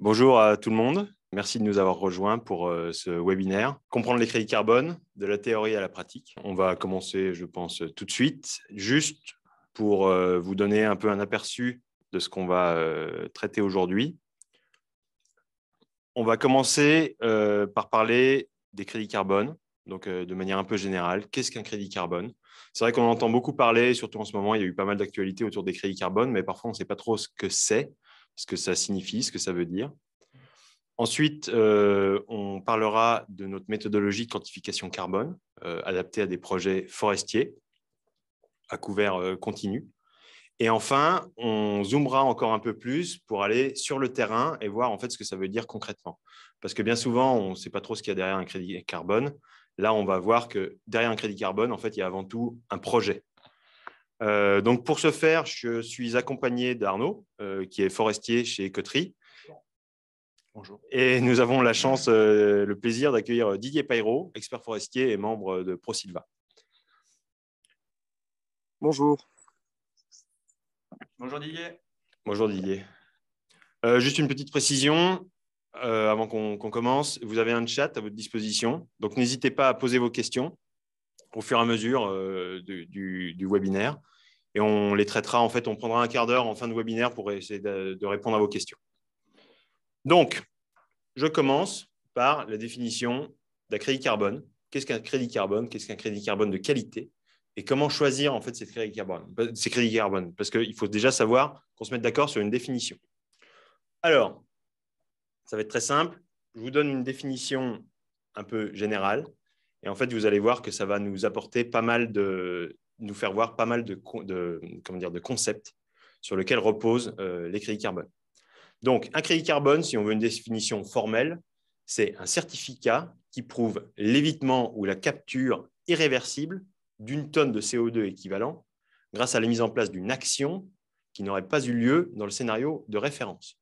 Bonjour à tout le monde. Merci de nous avoir rejoints pour ce webinaire. Comprendre les crédits carbone, de la théorie à la pratique. On va commencer, je pense, tout de suite. Juste pour vous donner un peu un aperçu de ce qu'on va traiter aujourd'hui. On va commencer par parler des crédits carbone, donc de manière un peu générale. Qu'est-ce qu'un crédit carbone? C'est vrai qu'on en entend beaucoup parler, surtout en ce moment, il y a eu pas mal d'actualités autour des crédits carbone, mais parfois on ne sait pas trop ce que c'est, ce que ça signifie, ce que ça veut dire. Ensuite, on parlera de notre méthodologie de quantification carbone adaptée à des projets forestiers à couvert continu. Et enfin, on zoomera encore un peu plus pour aller sur le terrain et voir en fait ce que ça veut dire concrètement. Parce que bien souvent, on ne sait pas trop ce qu'il y a derrière un crédit carbone. Là, on va voir que derrière un crédit carbone, en fait, il y a avant tout un projet. Donc, pour ce faire, je suis accompagné d'Arnaud, qui est forestier chez Ecoterie. Bonjour. Et nous avons la chance, le plaisir d'accueillir Didier Payrot, expert forestier et membre de ProSilva. Bonjour. Bonjour Didier. Bonjour Didier. Juste une petite précision avant qu'on commence. Vous avez un chat à votre disposition, donc n'hésitez pas à poser vos questions au fur et à mesure du webinaire. Et on les traitera, en fait, on prendra un quart d'heure en fin de webinaire pour essayer de répondre à vos questions. Donc, je commence par la définition d'un crédit carbone. Qu'est-ce qu'un crédit carbone? Qu'est-ce qu'un crédit carbone de qualité? Et comment choisir en fait ces crédits carbone? Parce qu'il faut déjà savoir qu'on se mette d'accord sur une définition. Alors, ça va être très simple. Je vous donne une définition un peu générale. Et en fait, vous allez voir que ça va nous apporter pas mal nous faire voir pas mal de concepts sur lesquels reposent les crédits carbone. Donc, un crédit carbone, si on veut une définition formelle, c'est un certificat qui prouve l'évitement ou la capture irréversible d'une tonne de CO2 équivalent grâce à la mise en place d'une action qui n'aurait pas eu lieu dans le scénario de référence.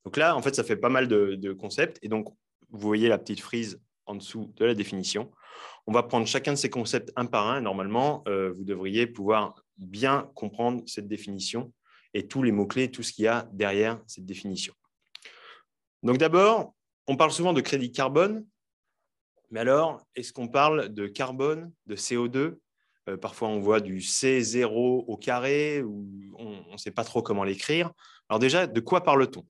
Donc là, en fait, ça fait pas mal de concepts. Et donc, vous voyez la petite frise en dessous de la définition. On va prendre chacun de ces concepts un par un. Normalement, vous devriez pouvoir bien comprendre cette définition et tous les mots-clés, tout ce qu'il y a derrière cette définition. Donc d'abord, on parle souvent de crédit carbone, mais alors, est-ce qu'on parle de carbone, de CO2 ? Parfois, on voit du C0 au carré, ou on ne sait pas trop comment l'écrire. Alors déjà, de quoi parle-t-on ?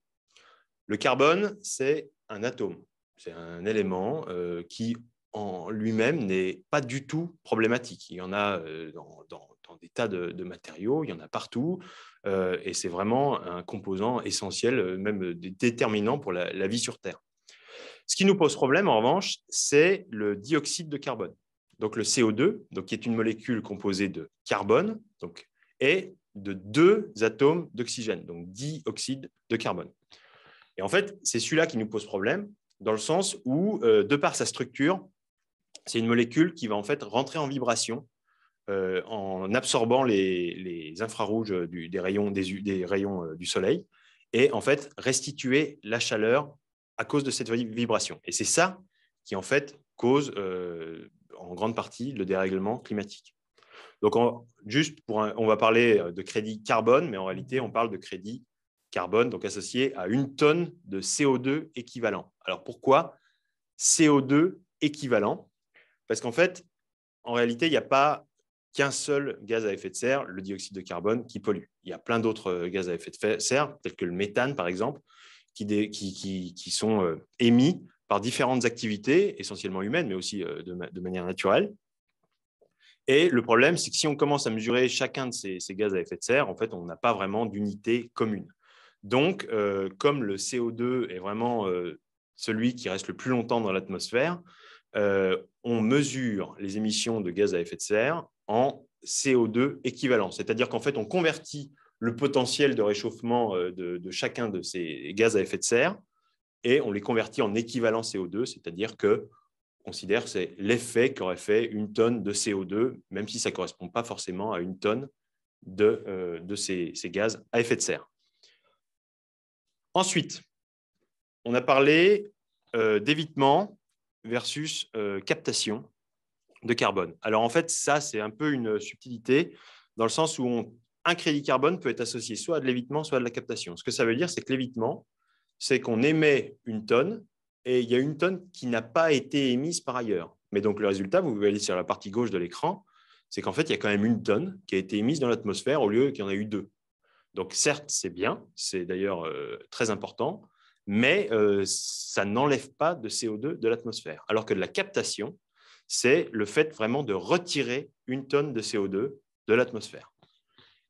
Le carbone, c'est un atome, c'est un élément qui, en lui-même, n'est pas du tout problématique. Il y en a dans des tas de matériaux, il y en a partout, et c'est vraiment un composant essentiel, même déterminant pour la vie sur Terre. Ce qui nous pose problème, en revanche, c'est le dioxyde de carbone. Donc le CO2, donc, qui est une molécule composée de carbone et de 2 atomes d'oxygène, donc dioxyde de carbone. Et en fait, c'est celui-là qui nous pose problème, dans le sens où, de par sa structure, c'est une molécule qui va en fait rentrer en vibration en absorbant les infrarouges des rayons du soleil et en fait restituer la chaleur à cause de cette vibration. Et c'est ça qui en fait cause en grande partie le dérèglement climatique. Donc, on va parler de crédit carbone, mais en réalité, on parle de crédit carbone, donc associé à 1 tonne de CO2 équivalent. Alors, pourquoi CO2 équivalent? Parce qu'en fait, en réalité, il n'y a pas qu'un seul gaz à effet de serre, le dioxyde de carbone, qui pollue. Il y a plein d'autres gaz à effet de serre, tels que le méthane, par exemple, qui sont émis par différentes activités, essentiellement humaines, mais aussi de manière naturelle. Et le problème, c'est que si on commence à mesurer chacun de ces gaz à effet de serre, en fait, on n'a pas vraiment d'unité commune. Donc, comme le CO2 est vraiment celui qui reste le plus longtemps dans l'atmosphère, on mesure les émissions de gaz à effet de serre en CO2 équivalent. C'est-à-dire qu'en fait, on convertit le potentiel de réchauffement de chacun de ces gaz à effet de serre et on les convertit en équivalent CO2, c'est-à-dire que considère que c'est l'effet qu'aurait fait 1 tonne de CO2, même si ça ne correspond pas forcément à 1 tonne de ces gaz à effet de serre. Ensuite, on a parlé d'évitement versus captation de carbone. Alors en fait, ça, c'est un peu une subtilité dans le sens où un crédit carbone peut être associé soit à de l'évitement, soit à de la captation. Ce que ça veut dire, c'est que l'évitement, c'est qu'on émet une tonne et il y a une tonne qui n'a pas été émise par ailleurs. Mais donc, le résultat, vous allez sur la partie gauche de l'écran, c'est qu'en fait, il y a quand même une tonne qui a été émise dans l'atmosphère au lieu qu'il y en a eu 2. Donc, certes, c'est bien, c'est d'ailleurs très important, mais ça n'enlève pas de CO2 de l'atmosphère. Alors que de la captation, c'est le fait vraiment de retirer une tonne de CO2 de l'atmosphère.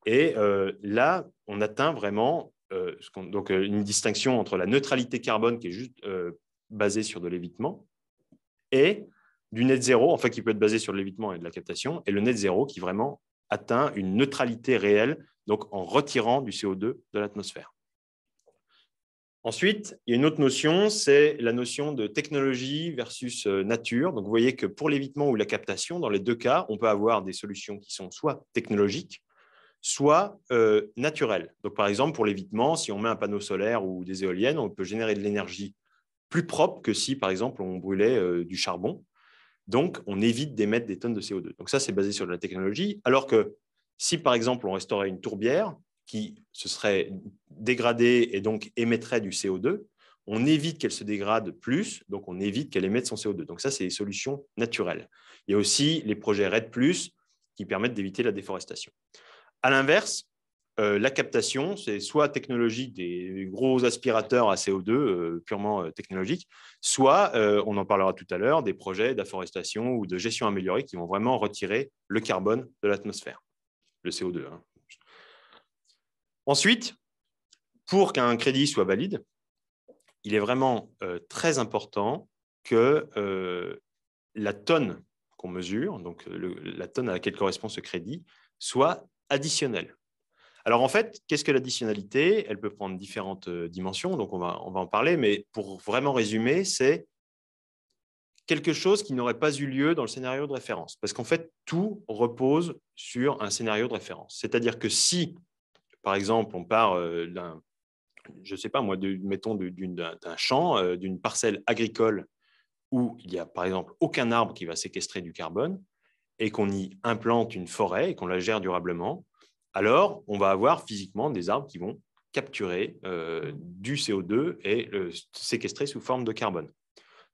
Et là, on atteint vraiment une distinction entre la neutralité carbone qui est juste basée sur de l'évitement et du net zéro, enfin qui peut être basé sur de l'évitement et de la captation, et le net zéro qui vraiment atteint une neutralité réelle, donc en retirant du CO2 de l'atmosphère. Ensuite, il y a une autre notion, c'est la notion de technologie versus nature. Donc, vous voyez que pour l'évitement ou la captation, dans les deux cas, on peut avoir des solutions qui sont soit technologiques, soit naturelles. Donc, par exemple, pour l'évitement, si on met un panneau solaire ou des éoliennes, on peut générer de l'énergie plus propre que si, par exemple, on brûlait du charbon. Donc, on évite d'émettre des tonnes de CO2. Donc, ça, c'est basé sur de la technologie. Alors que si, par exemple, on restaurait une tourbière qui se serait dégradée et donc émettrait du CO2, on évite qu'elle se dégrade plus, donc on évite qu'elle émette son CO2. Donc, ça, c'est des solutions naturelles. Il y a aussi les projets REDD+, qui permettent d'éviter la déforestation. À l'inverse, la captation, c'est soit technologique, des gros aspirateurs à CO2 purement technologiques, soit, on en parlera tout à l'heure, des projets d'afforestation ou de gestion améliorée qui vont vraiment retirer le carbone de l'atmosphère, le CO2. Hein. Ensuite, pour qu'un crédit soit valide, il est vraiment très important que la tonne qu'on mesure, donc la tonne à laquelle correspond ce crédit, soit additionnelle. Alors, en fait, qu'est-ce que l'additionnalité? Elle peut prendre différentes dimensions, donc on va en parler, mais pour vraiment résumer, c'est quelque chose qui n'aurait pas eu lieu dans le scénario de référence, parce qu'en fait, tout repose sur un scénario de référence. C'est-à-dire que si, par exemple, on part d'un, je ne sais pas moi, mettons d'un champ, d'une parcelle agricole où il n'y a, par exemple, aucun arbre qui va séquestrer du carbone, et qu'on y implante une forêt et qu'on la gère durablement, alors on va avoir physiquement des arbres qui vont capturer du CO2 et le séquestrer sous forme de carbone.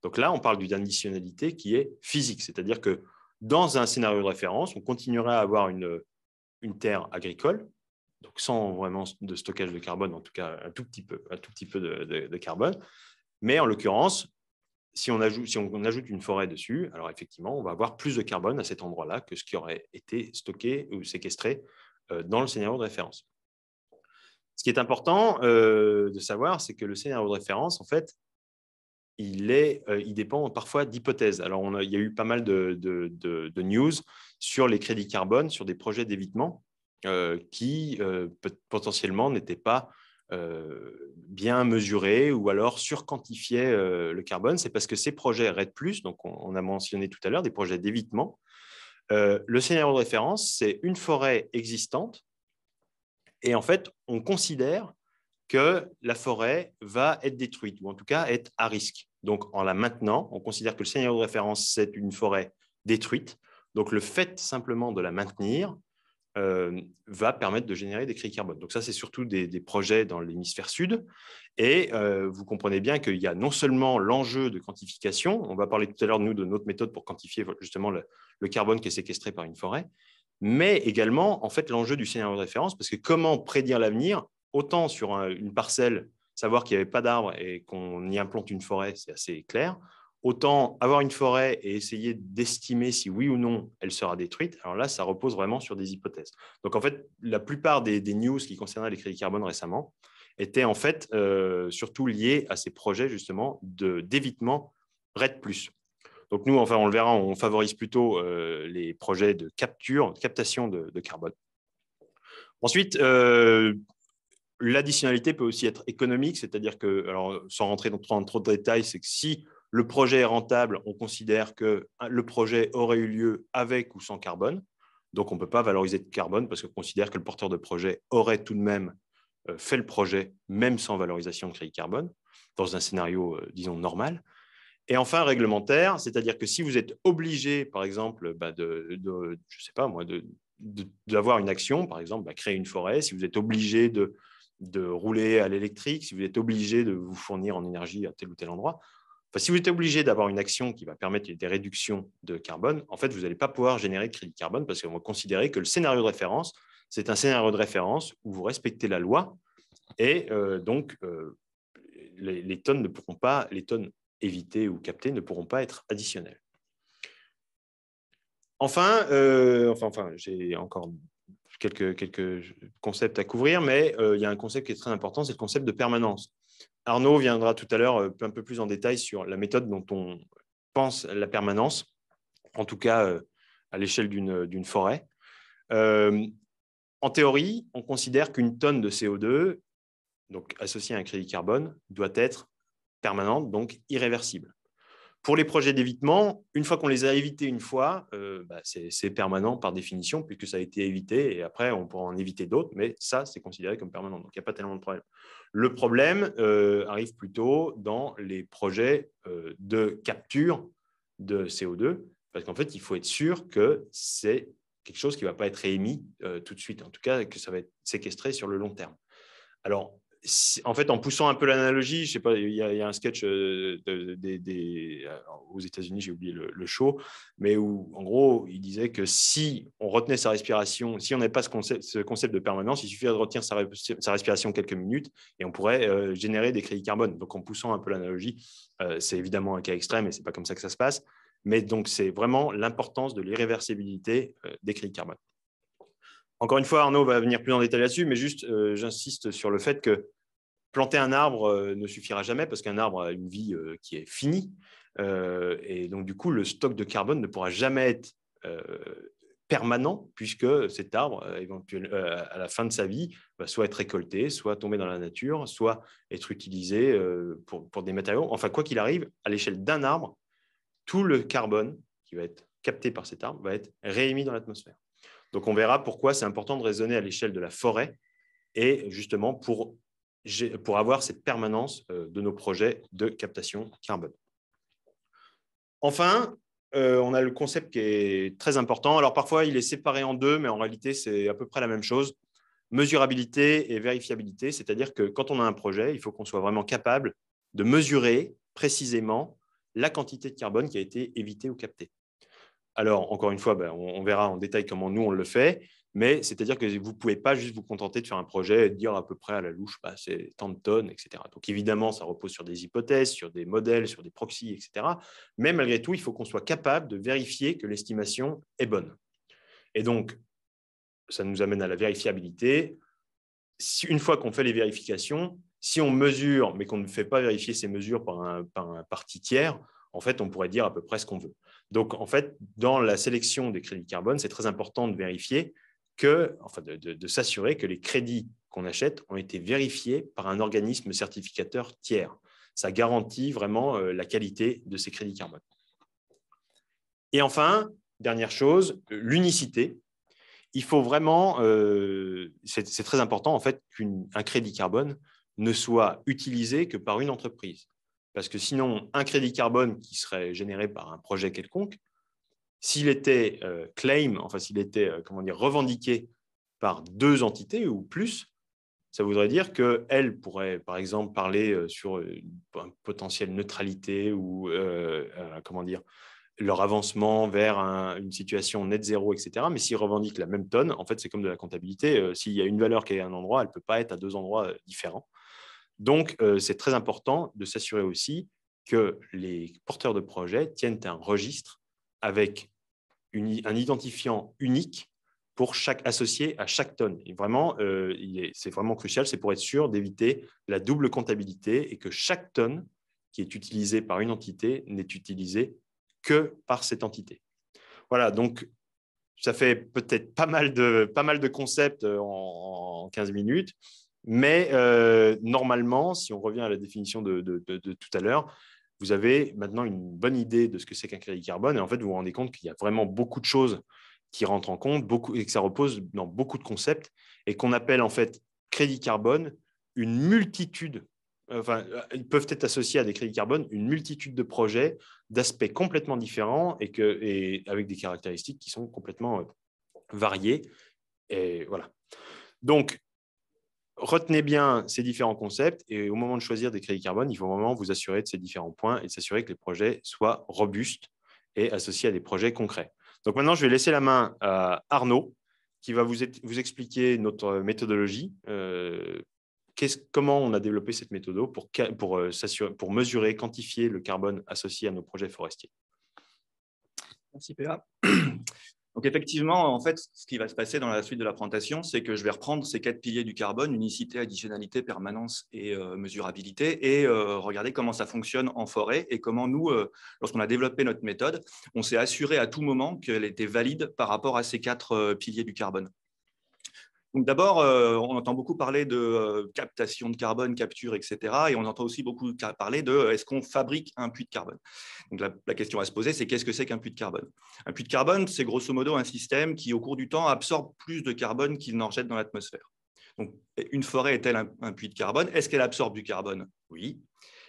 Donc là, on parle d'une additionnalité qui est physique, c'est-à-dire que dans un scénario de référence, on continuerait à avoir une terre agricole, donc sans vraiment de stockage de carbone, en tout cas un tout petit peu de carbone, mais en l'occurrence, si on ajoute une forêt dessus, alors effectivement, on va avoir plus de carbone à cet endroit-là que ce qui aurait été stocké ou séquestré dans le scénario de référence. Ce qui est important de savoir, c'est que le scénario de référence, en fait, il dépend parfois d'hypothèses. Alors, il y a eu pas mal de news sur les crédits carbone, sur des projets d'évitement qui potentiellement n'étaient pas bien mesurés ou alors surquantifiaient le carbone. C'est parce que ces projets REDD+, donc on a mentionné tout à l'heure, des projets d'évitement, le scénario de référence, c'est une forêt existante et en fait, on considère que la forêt va être détruite ou en tout cas être à risque. Donc, en la maintenant, on considère que le scénario de référence, c'est une forêt détruite. Donc, le fait simplement de la maintenir va permettre de générer des crédits carbone. Donc ça, c'est surtout des projets dans l'hémisphère sud. Et vous comprenez bien qu'il y a non seulement l'enjeu de quantification, on va parler tout à l'heure, nous, de notre méthode pour quantifier justement le carbone qui est séquestré par une forêt, mais également, en fait, l'enjeu du scénario de référence, parce que comment prédire l'avenir, autant sur une parcelle, savoir qu'il n'y avait pas d'arbres et qu'on y implante une forêt, c'est assez clair. Autant avoir une forêt et essayer d'estimer si oui ou non elle sera détruite, alors là, ça repose vraiment sur des hypothèses. Donc, en fait, la plupart des news qui concernaient les crédits carbone récemment étaient en fait surtout liés à ces projets justement d'évitement REDD+. Donc, nous, enfin, on le verra, on favorise plutôt les projets de captation de carbone. Ensuite, l'additionnalité peut aussi être économique, c'est-à-dire que, alors, sans rentrer dans trop de détails, c'est que si le projet est rentable, on considère que le projet aurait eu lieu avec ou sans carbone. Donc, on ne peut pas valoriser de carbone parce qu'on considère que le porteur de projet aurait tout de même fait le projet, même sans valorisation de crédit carbone, dans un scénario, disons, normal. Et enfin, réglementaire, c'est-à-dire que si vous êtes obligé, par exemple, je sais pas moi, d'avoir une action, par exemple, créer une forêt, si vous êtes obligé de rouler à l'électrique, si vous êtes obligé de vous fournir en énergie à tel ou tel endroit, enfin, si vous êtes obligé d'avoir une action qui va permettre des réductions de carbone, en fait, vous n'allez pas pouvoir générer de crédit carbone parce qu'on va considérer que le scénario de référence, c'est un scénario de référence où vous respectez la loi et donc les tonnes ne pourront pas, les tonnes évitées ou captées ne pourront pas être additionnelles. Enfin, j'ai encore quelques concepts à couvrir, mais il y a un concept qui est très important, c'est le concept de permanence. Arnaud viendra tout à l'heure un peu plus en détail sur la méthode dont on pense la permanence, en tout cas à l'échelle d'une forêt. En théorie, on considère qu'une tonne de CO2, donc associée à un crédit carbone, doit être permanente, donc irréversible. Pour les projets d'évitement, une fois qu'on les a évités une fois, c'est permanent par définition, puisque ça a été évité, et après, on pourra en éviter d'autres, mais ça, c'est considéré comme permanent. Donc, il n'y a pas tellement de problème. Le problème arrive plutôt dans les projets de capture de CO2, parce qu'en fait, il faut être sûr que c'est quelque chose qui ne va pas être émis tout de suite, en tout cas, que ça va être séquestré sur le long terme. Alors, en fait, en poussant un peu l'analogie, je sais pas, il y a un sketch aux États-Unis, j'ai oublié le show, mais où, en gros, il disait que si on retenait sa respiration, si on n'avait pas ce concept de permanence, il suffirait de retenir sa respiration quelques minutes et on pourrait générer des crédits carbone. Donc, en poussant un peu l'analogie, c'est évidemment un cas extrême et c'est pas comme ça que ça se passe, mais donc c'est vraiment l'importance de l'irréversibilité des crédits carbone. Encore une fois, Arnaud va venir plus en détail là-dessus, mais juste, j'insiste sur le fait que planter un arbre ne suffira jamais parce qu'un arbre a une vie qui est finie. Et donc, du coup, le stock de carbone ne pourra jamais être permanent puisque cet arbre, à la fin de sa vie, va soit être récolté, soit tomber dans la nature, soit être utilisé pour des matériaux. Enfin, quoi qu'il arrive, à l'échelle d'un arbre, tout le carbone qui va être capté par cet arbre va être réémis dans l'atmosphère. Donc, on verra pourquoi c'est important de raisonner à l'échelle de la forêt et justement pour avoir cette permanence de nos projets de captation carbone. Enfin, on a le concept qui est très important. Alors, parfois, il est séparé en deux, mais en réalité, c'est à peu près la même chose. Mesurabilité et vérifiabilité, c'est-à-dire que quand on a un projet, il faut qu'on soit vraiment capable de mesurer précisément la quantité de carbone qui a été évitée ou captée. Alors, encore une fois, on verra en détail comment nous, on le fait, mais c'est-à-dire que vous ne pouvez pas juste vous contenter de faire un projet et de dire à peu près à la louche, c'est tant de tonnes, etc. Donc, évidemment, ça repose sur des hypothèses, sur des modèles, sur des proxys, etc. Mais malgré tout, il faut qu'on soit capable de vérifier que l'estimation est bonne. Et donc, ça nous amène à la vérifiabilité. Une fois qu'on fait les vérifications, si on mesure, mais qu'on ne fait pas vérifier ces mesures par un parti tiers, en fait, on pourrait dire à peu près ce qu'on veut. Donc, en fait, dans la sélection des crédits carbone, c'est très important de vérifier de s'assurer que les crédits qu'on achète ont été vérifiés par un organisme certificateur tiers. Ça garantit vraiment la qualité de ces crédits carbone. Et enfin, dernière chose, l'unicité. Il faut vraiment, c'est très important en fait qu'un crédit carbone ne soit utilisé que par une entreprise. Parce que sinon, un crédit carbone qui serait généré par un projet quelconque, s'il était s'il était revendiqué par deux entités ou plus, ça voudrait dire qu'elles pourraient, par exemple, parler sur une potentielle neutralité ou leur avancement vers une situation net zéro, etc. Mais s'ils revendiquent la même tonne, en fait, c'est comme de la comptabilité. S'il y a une valeur qui est à un endroit, elle ne peut pas être à deux endroits différents. Donc, c'est très important de s'assurer aussi que les porteurs de projets tiennent un registre avec un identifiant unique pour chaque associé à chaque tonne. Et vraiment, c'est vraiment crucial, c'est pour être sûr d'éviter la double comptabilité et que chaque tonne qui est utilisée par une entité n'est utilisée que par cette entité. Voilà, donc ça fait peut-être pas mal de concepts en 15 minutes, mais normalement, si on revient à la définition de tout à l'heure, vous avez maintenant une bonne idée de ce que c'est qu'un crédit carbone et en fait, vous vous rendez compte qu'il y a vraiment beaucoup de choses qui rentrent en compte et que ça repose dans beaucoup de concepts et qu'on appelle en fait crédit carbone une multitude. Ils peuvent être associés à des crédits carbone une multitude de projets d'aspects complètement différents et avec des caractéristiques qui sont complètement variées. Et voilà. Donc, retenez bien ces différents concepts et au moment de choisir des crédits carbone, il faut vraiment vous assurer de ces différents points et de s'assurer que les projets soient robustes et associés à des projets concrets. Donc maintenant, je vais laisser la main à Arnaud qui va vous expliquer notre méthodologie. Comment on a développé cette méthode pour mesurer, quantifier le carbone associé à nos projets forestiers. Merci PA. Donc effectivement, en fait, ce qui va se passer dans la suite de la présentation, c'est que je vais reprendre ces 4 piliers du carbone, unicité, additionnalité, permanence et mesurabilité, et regarder comment ça fonctionne en forêt et comment nous, lorsqu'on a développé notre méthode, on s'est assuré à tout moment qu'elle était valide par rapport à ces 4 piliers du carbone. Donc d'abord, on entend beaucoup parler de captation de carbone, capture, etc. Et on entend aussi beaucoup parler de est-ce qu'on fabrique un puits de carbone. Donc la question à se poser, c'est qu'est-ce que c'est qu'un puits de carbone? Un puits de carbone, c'est grosso modo un système qui, au cours du temps, absorbe plus de carbone qu'il n'en rejette dans l'atmosphère. Donc une forêt est-elle un puits de carbone? Est-ce qu'elle absorbe du carbone? Oui.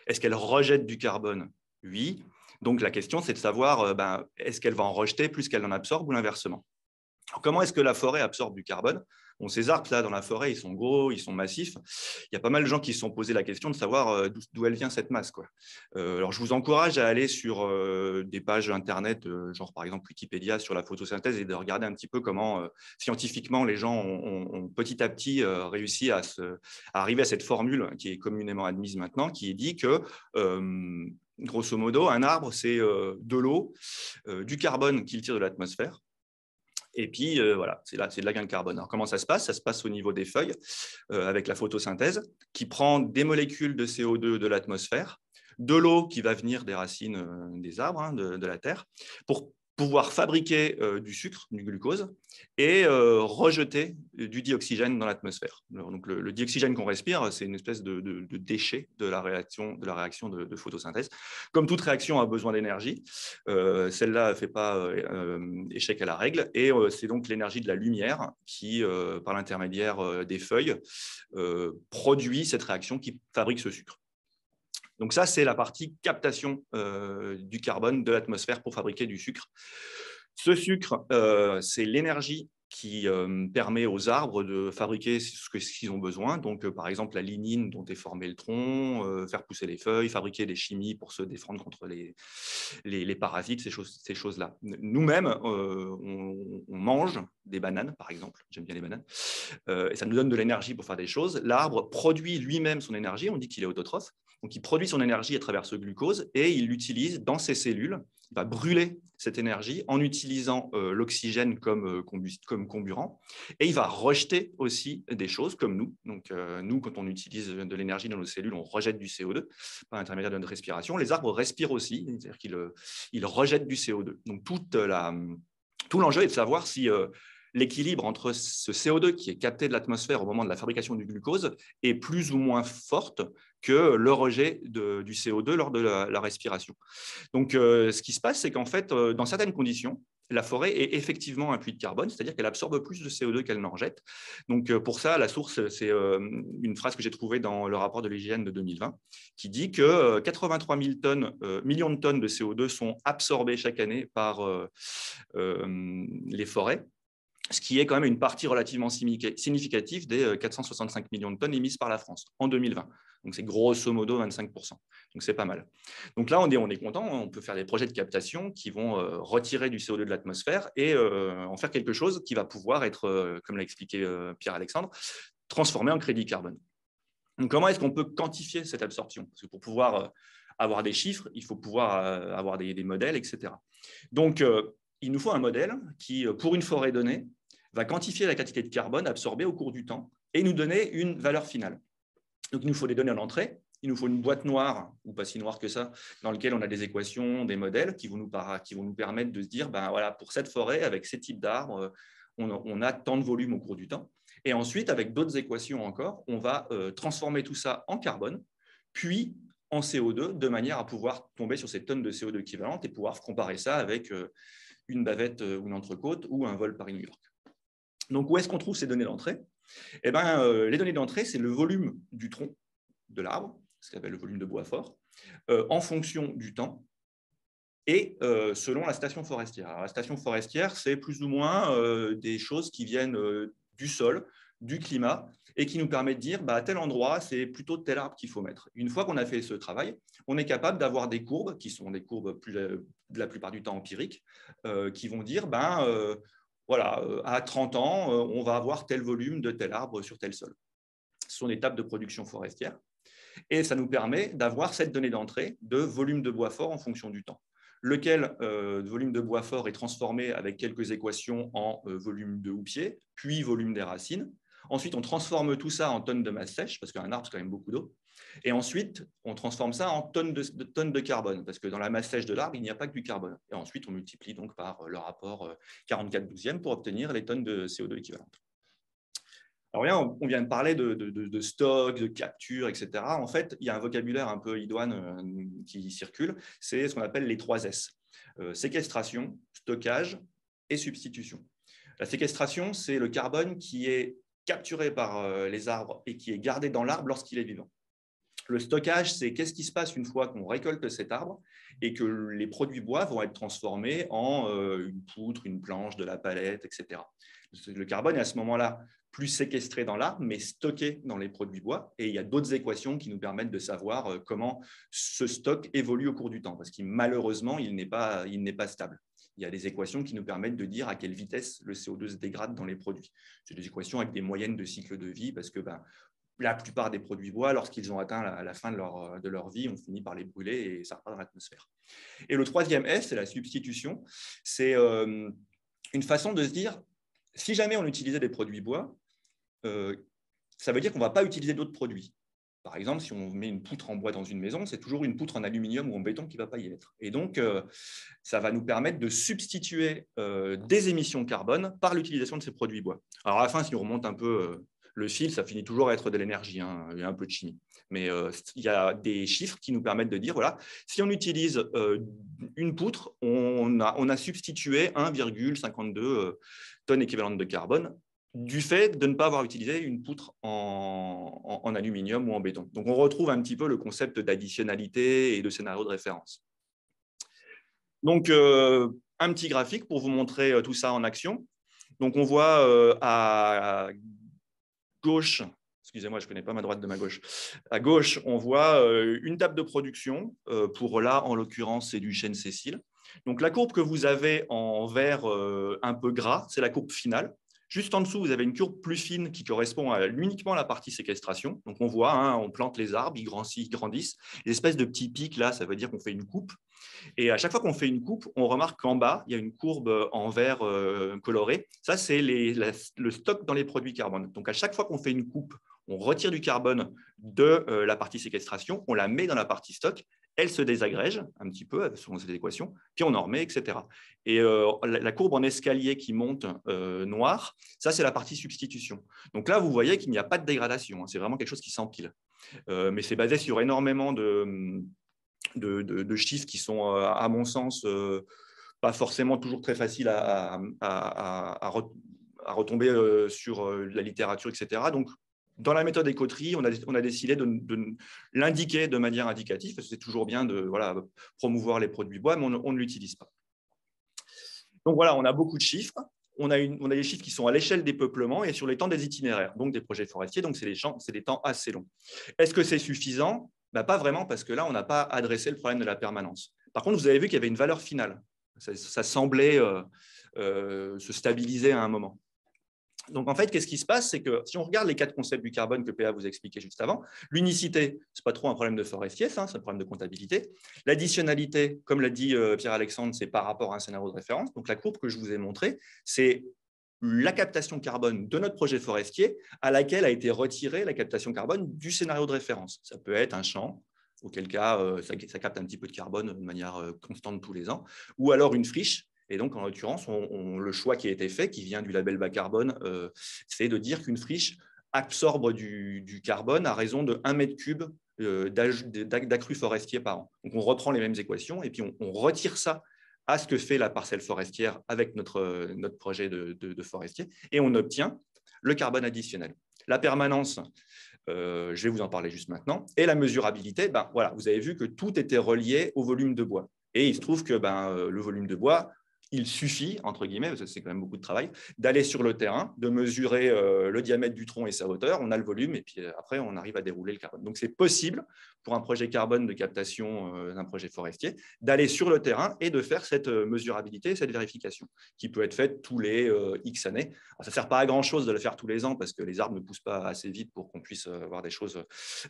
Est-ce qu'elle rejette du carbone? Oui. Donc la question, c'est de savoir est-ce qu'elle va en rejeter plus qu'elle en absorbe ou l'inversement? Alors, comment est-ce que la forêt absorbe du carbone? Bon, ces arbres là dans la forêt, ils sont gros, ils sont massifs. Il y a pas mal de gens qui se sont posé la question de savoir d'où elle vient cette masse, quoi. Alors, je vous encourage à aller sur des pages internet, genre par exemple Wikipédia sur la photosynthèse, et de regarder un petit peu comment scientifiquement les gens ont petit à petit réussi à arriver à cette formule qui est communément admise maintenant, qui est dit que grosso modo, un arbre, c'est de l'eau, du carbone qu'il tire de l'atmosphère. Et puis, voilà, c'est de la gain de carbone. Alors, comment ça se passe? Ça se passe au niveau des feuilles, avec la photosynthèse, qui prend des molécules de CO2 de l'atmosphère, de l'eau qui va venir des racines des arbres, hein, de la terre, pour pouvoir fabriquer du sucre, du glucose, et rejeter du dioxygène dans l'atmosphère. Donc, le dioxygène qu'on respire, c'est une espèce de déchet de la réaction de photosynthèse. Comme toute réaction a besoin d'énergie, celle-là ne fait pas échec à la règle, et c'est donc l'énergie de la lumière qui, par l'intermédiaire des feuilles, produit cette réaction qui fabrique ce sucre. Donc ça, c'est la partie captation du carbone de l'atmosphère pour fabriquer du sucre. Ce sucre, c'est l'énergie qui permet aux arbres de fabriquer ce qu'ils ont besoin. Donc, par exemple, la lignine dont est formé le tronc, faire pousser les feuilles, fabriquer des chimies pour se défendre contre les parasites, ces choses-là. Nous-mêmes, on mange des bananes, par exemple. J'aime bien les bananes. Et ça nous donne de l'énergie pour faire des choses. L'arbre produit lui-même son énergie. On dit qu'il est autotrophe. Donc, il produit son énergie à travers ce glucose et il l'utilise dans ses cellules. Il va brûler cette énergie en utilisant l'oxygène comme comburant. Et il va rejeter aussi des choses comme nous. Donc, nous, quand on utilise de l'énergie dans nos cellules, on rejette du CO2 par l'intermédiaire de notre respiration. Les arbres respirent aussi, c'est-à-dire qu'ils rejettent du CO2. Donc, tout l'enjeu est de savoir si l'équilibre entre ce CO2 qui est capté de l'atmosphère au moment de la fabrication du glucose est plus ou moins forte que le rejet du CO2 lors de la respiration. Donc, ce qui se passe, c'est qu'en fait, dans certaines conditions, la forêt est effectivement un puits de carbone, c'est-à-dire qu'elle absorbe plus de CO2 qu'elle n'en rejette. Donc, pour ça, la source, c'est une phrase que j'ai trouvée dans le rapport de l'IGN de 2020, qui dit que 83 000 millions de tonnes de CO2 sont absorbées chaque année par les forêts, ce qui est quand même une partie relativement significative des 465 millions de tonnes émises par la France en 2020. Donc, c'est grosso modo 25%. Donc, c'est pas mal. Donc là, on est content. On peut faire des projets de captation qui vont retirer du CO2 de l'atmosphère et en faire quelque chose qui va pouvoir être, comme l'a expliqué Pierre-Alexandre, transformé en crédit carbone. Donc, comment est-ce qu'on peut quantifier cette absorption? Parce que pour pouvoir avoir des chiffres, il faut pouvoir avoir des modèles, etc. Donc, il nous faut un modèle qui, pour une forêt donnée, va quantifier la quantité de carbone absorbée au cours du temps et nous donner une valeur finale. Donc, il nous faut des données en entrée, il nous faut une boîte noire, ou pas si noire que ça, dans laquelle on a des équations, des modèles qui vont nous permettre de se dire, voilà, pour cette forêt, avec ces types d'arbres, on a tant de volume au cours du temps. Et ensuite, avec d'autres équations encore, on va transformer tout ça en carbone, puis en CO2, de manière à pouvoir tomber sur ces tonnes de CO2 équivalentes et pouvoir comparer ça avec une bavette ou une entrecôte ou un vol Paris-New York. Donc, où est-ce qu'on trouve ces données d'entrée? Eh bien, les données d'entrée, c'est le volume du tronc de l'arbre, ce qu'on appelle le volume de bois fort, en fonction du temps et selon la station forestière. Alors, la station forestière, c'est plus ou moins des choses qui viennent du sol, du climat et qui nous permet de dire à tel endroit, c'est plutôt tel arbre qu'il faut mettre. Une fois qu'on a fait ce travail, on est capable d'avoir des courbes qui sont des courbes la plupart du temps empiriques, qui vont dire voilà, à 30 ans, on va avoir tel volume de tel arbre sur tel sol. Ce sont des tables de production forestière. Et ça nous permet d'avoir cette donnée d'entrée de volume de bois fort en fonction du temps. Lequel volume de bois fort est transformé avec quelques équations en volume de houppier, puis volume des racines. Ensuite, on transforme tout ça en tonnes de masse sèche, parce qu'un arbre, c'est quand même beaucoup d'eau. Et ensuite, on transforme ça en tonnes de carbone, parce que dans la masse sèche de l'arbre, il n'y a pas que du carbone. Et ensuite, on multiplie donc par le rapport 44/12 pour obtenir les tonnes de CO2 équivalentes. Alors, on vient de parler de stock, de capture, etc. En fait, il y a un vocabulaire un peu idoine qui circule, c'est ce qu'on appelle les 3 S. Séquestration, stockage et substitution. La séquestration, c'est le carbone qui est capturé par les arbres et qui est gardé dans l'arbre lorsqu'il est vivant. Le stockage, c'est qu'est-ce qui se passe une fois qu'on récolte cet arbre et que les produits bois vont être transformés en une poutre, une planche, de la palette, etc. Le carbone est à ce moment-là plus séquestré dans l'arbre, mais stocké dans les produits bois. Et il y a d'autres équations qui nous permettent de savoir comment ce stock évolue au cours du temps, parce que malheureusement, il n'est pas stable. Il y a des équations qui nous permettent de dire à quelle vitesse le CO2 se dégrade dans les produits. C'est des équations avec des moyennes de cycle de vie, parce que la plupart des produits bois, lorsqu'ils ont atteint la fin de leur vie, on finit par les brûler et ça repart dans l'atmosphère. Et le 3e S, c'est la substitution. C'est une façon de se dire, si jamais on utilisait des produits bois, ça veut dire qu'on ne va pas utiliser d'autres produits. Par exemple, si on met une poutre en bois dans une maison, c'est toujours une poutre en aluminium ou en béton qui ne va pas y être. Et donc, ça va nous permettre de substituer des émissions de carbone par l'utilisation de ces produits bois. Alors, à la fin, si on remonte un peu le fil, ça finit toujours à être de l'énergie, hein, il y a un peu de chimie. Mais il y a des chiffres qui nous permettent de dire, voilà, si on utilise une poutre, on a substitué 1,52 tonnes équivalentes de carbone du fait de ne pas avoir utilisé une poutre en aluminium ou en béton. Donc, on retrouve un petit peu le concept d'additionnalité et de scénario de référence. Donc, un petit graphique pour vous montrer tout ça en action. Donc, on voit à gauche, excusez-moi, je ne connais pas ma droite de ma gauche. À gauche, on voit une table de production. Pour là, en l'occurrence, c'est du chêne Cécile. Donc, la courbe que vous avez en vert un peu gras, c'est la courbe finale. Juste en dessous, vous avez une courbe plus fine qui correspond uniquement à la partie séquestration. Donc, on voit, hein, on plante les arbres, ils grandissent. Les espèces de petits pics, là, ça veut dire qu'on fait une coupe. Et à chaque fois qu'on fait une coupe, on remarque qu'en bas, il y a une courbe en vert coloré. Ça, c'est le stock dans les produits carbone. Donc, à chaque fois qu'on fait une coupe, on retire du carbone de la partie séquestration, on la met dans la partie stock, elle se désagrège un petit peu selon cette équation, puis on en remet, etc. Et la courbe en escalier qui monte noire, ça, c'est la partie substitution. Donc là, vous voyez qu'il n'y a pas de dégradation, hein, c'est vraiment quelque chose qui s'empile. Mais c'est basé sur énormément de chiffres qui sont, à mon sens, pas forcément toujours très faciles à retomber sur la littérature, etc. Donc, dans la méthode écoterie, on a décidé de l'indiquer de manière indicative, parce que c'est toujours bien de promouvoir les produits bois, mais on ne l'utilise pas. Donc voilà, on a beaucoup de chiffres. On a des chiffres qui sont à l'échelle des peuplements et sur les temps des itinéraires, donc des projets forestiers, donc c'est des temps assez longs. Est-ce que c'est suffisant ? Pas vraiment, parce que là, on n'a pas adressé le problème de la permanence. Par contre, vous avez vu qu'il y avait une valeur finale. Ça semblait se stabiliser à un moment. Donc, en fait, qu'est-ce qui se passe? C'est que si on regarde les 4 concepts du carbone que PA vous a expliqué juste avant, l'unicité, ce n'est pas trop un problème de forestier, c'est un problème de comptabilité. L'additionnalité, comme l'a dit Pierre-Alexandre, c'est par rapport à un scénario de référence. Donc, la courbe que je vous ai montrée, c'est la captation carbone de notre projet forestier à laquelle a été retirée la captation carbone du scénario de référence. Ça peut être un champ, auquel cas ça capte un petit peu de carbone de manière constante tous les ans, ou alors une friche. Et donc, en l'occurrence, le choix qui a été fait, qui vient du label bas carbone, c'est de dire qu'une friche absorbe du carbone à raison de 1 mètre cube d'accru forestier par an. Donc, on reprend les mêmes équations et puis on retire ça à ce que fait la parcelle forestière avec notre projet de forestier, et on obtient le carbone additionnel. La permanence, je vais vous en parler juste maintenant, et la mesurabilité, voilà, vous avez vu que tout était relié au volume de bois. Et il se trouve que le volume de bois, il suffit, entre guillemets, parce que c'est quand même beaucoup de travail, d'aller sur le terrain, de mesurer le diamètre du tronc et sa hauteur, on a le volume, et puis après, on arrive à dérouler le carbone. Donc, c'est possible pour un projet carbone de captation d'un projet forestier d'aller sur le terrain et de faire cette mesurabilité, cette vérification, qui peut être faite tous les X années. Alors, ça ne sert pas à grand-chose de le faire tous les ans, parce que les arbres ne poussent pas assez vite pour qu'on puisse voir des choses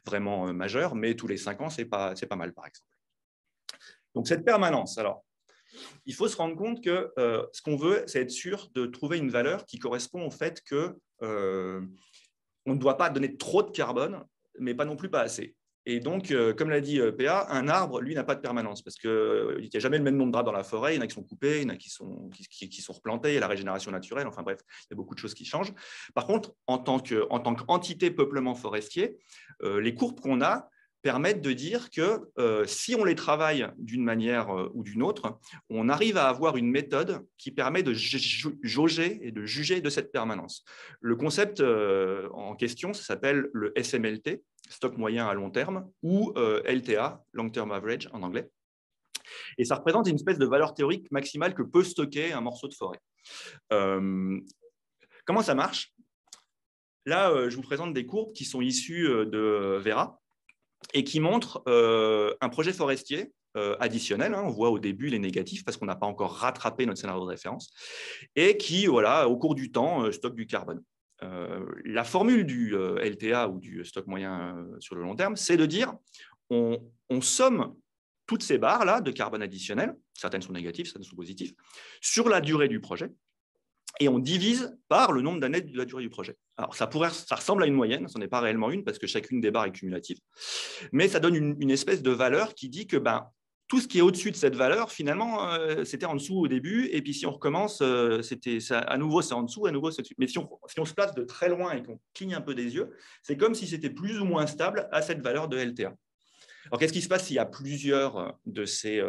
vraiment majeures, mais tous les 5 ans, c'est pas mal, par exemple. Donc, cette permanence, alors, il faut se rendre compte que ce qu'on veut, c'est être sûr de trouver une valeur qui correspond au fait qu'on ne doit pas donner trop de carbone, mais pas non plus pas assez. Et donc, comme l'a dit PA, un arbre, lui, n'a pas de permanence parce qu'il n'y a jamais le même nombre d'arbres dans la forêt. Il y en a qui sont coupés, il y en a qui sont replantés, il y a la régénération naturelle. Enfin bref, il y a beaucoup de choses qui changent. Par contre, en tant qu'entité peuplement forestier, les courbes qu'on a permettent de dire que si on les travaille d'une manière ou d'une autre, on arrive à avoir une méthode qui permet de jauger et de juger de cette permanence. Le concept en question, ça s'appelle le SMLT, stock moyen à long terme, ou LTA, long term average en anglais. Et ça représente une espèce de valeur théorique maximale que peut stocker un morceau de forêt. Comment ça marche? Là, je vous présente des courbes qui sont issues de Vera, et qui montre un projet forestier additionnel. On voit au début les négatifs parce qu'on n'a pas encore rattrapé notre scénario de référence et qui, voilà, au cours du temps, stocke du carbone. La formule du LTA ou du stock moyen sur le long terme, c'est de dire on somme toutes ces barres-là de carbone additionnel, certaines sont négatives, certaines sont positives, sur la durée du projet. Et on divise par le nombre d'années de la durée du projet. Alors, ça ressemble à une moyenne, ce n'est pas réellement une, parce que chacune des barres est cumulative, mais ça donne une espèce de valeur qui dit que tout ce qui est au-dessus de cette valeur, finalement, c'était en dessous au début, et puis si on recommence, à nouveau c'est en dessous, à nouveau c'est dessus. Mais si on se place de très loin et qu'on cligne un peu des yeux, c'est comme si c'était plus ou moins stable à cette valeur de LTA. Alors, qu'est-ce qui se passe s'il y a plusieurs de ces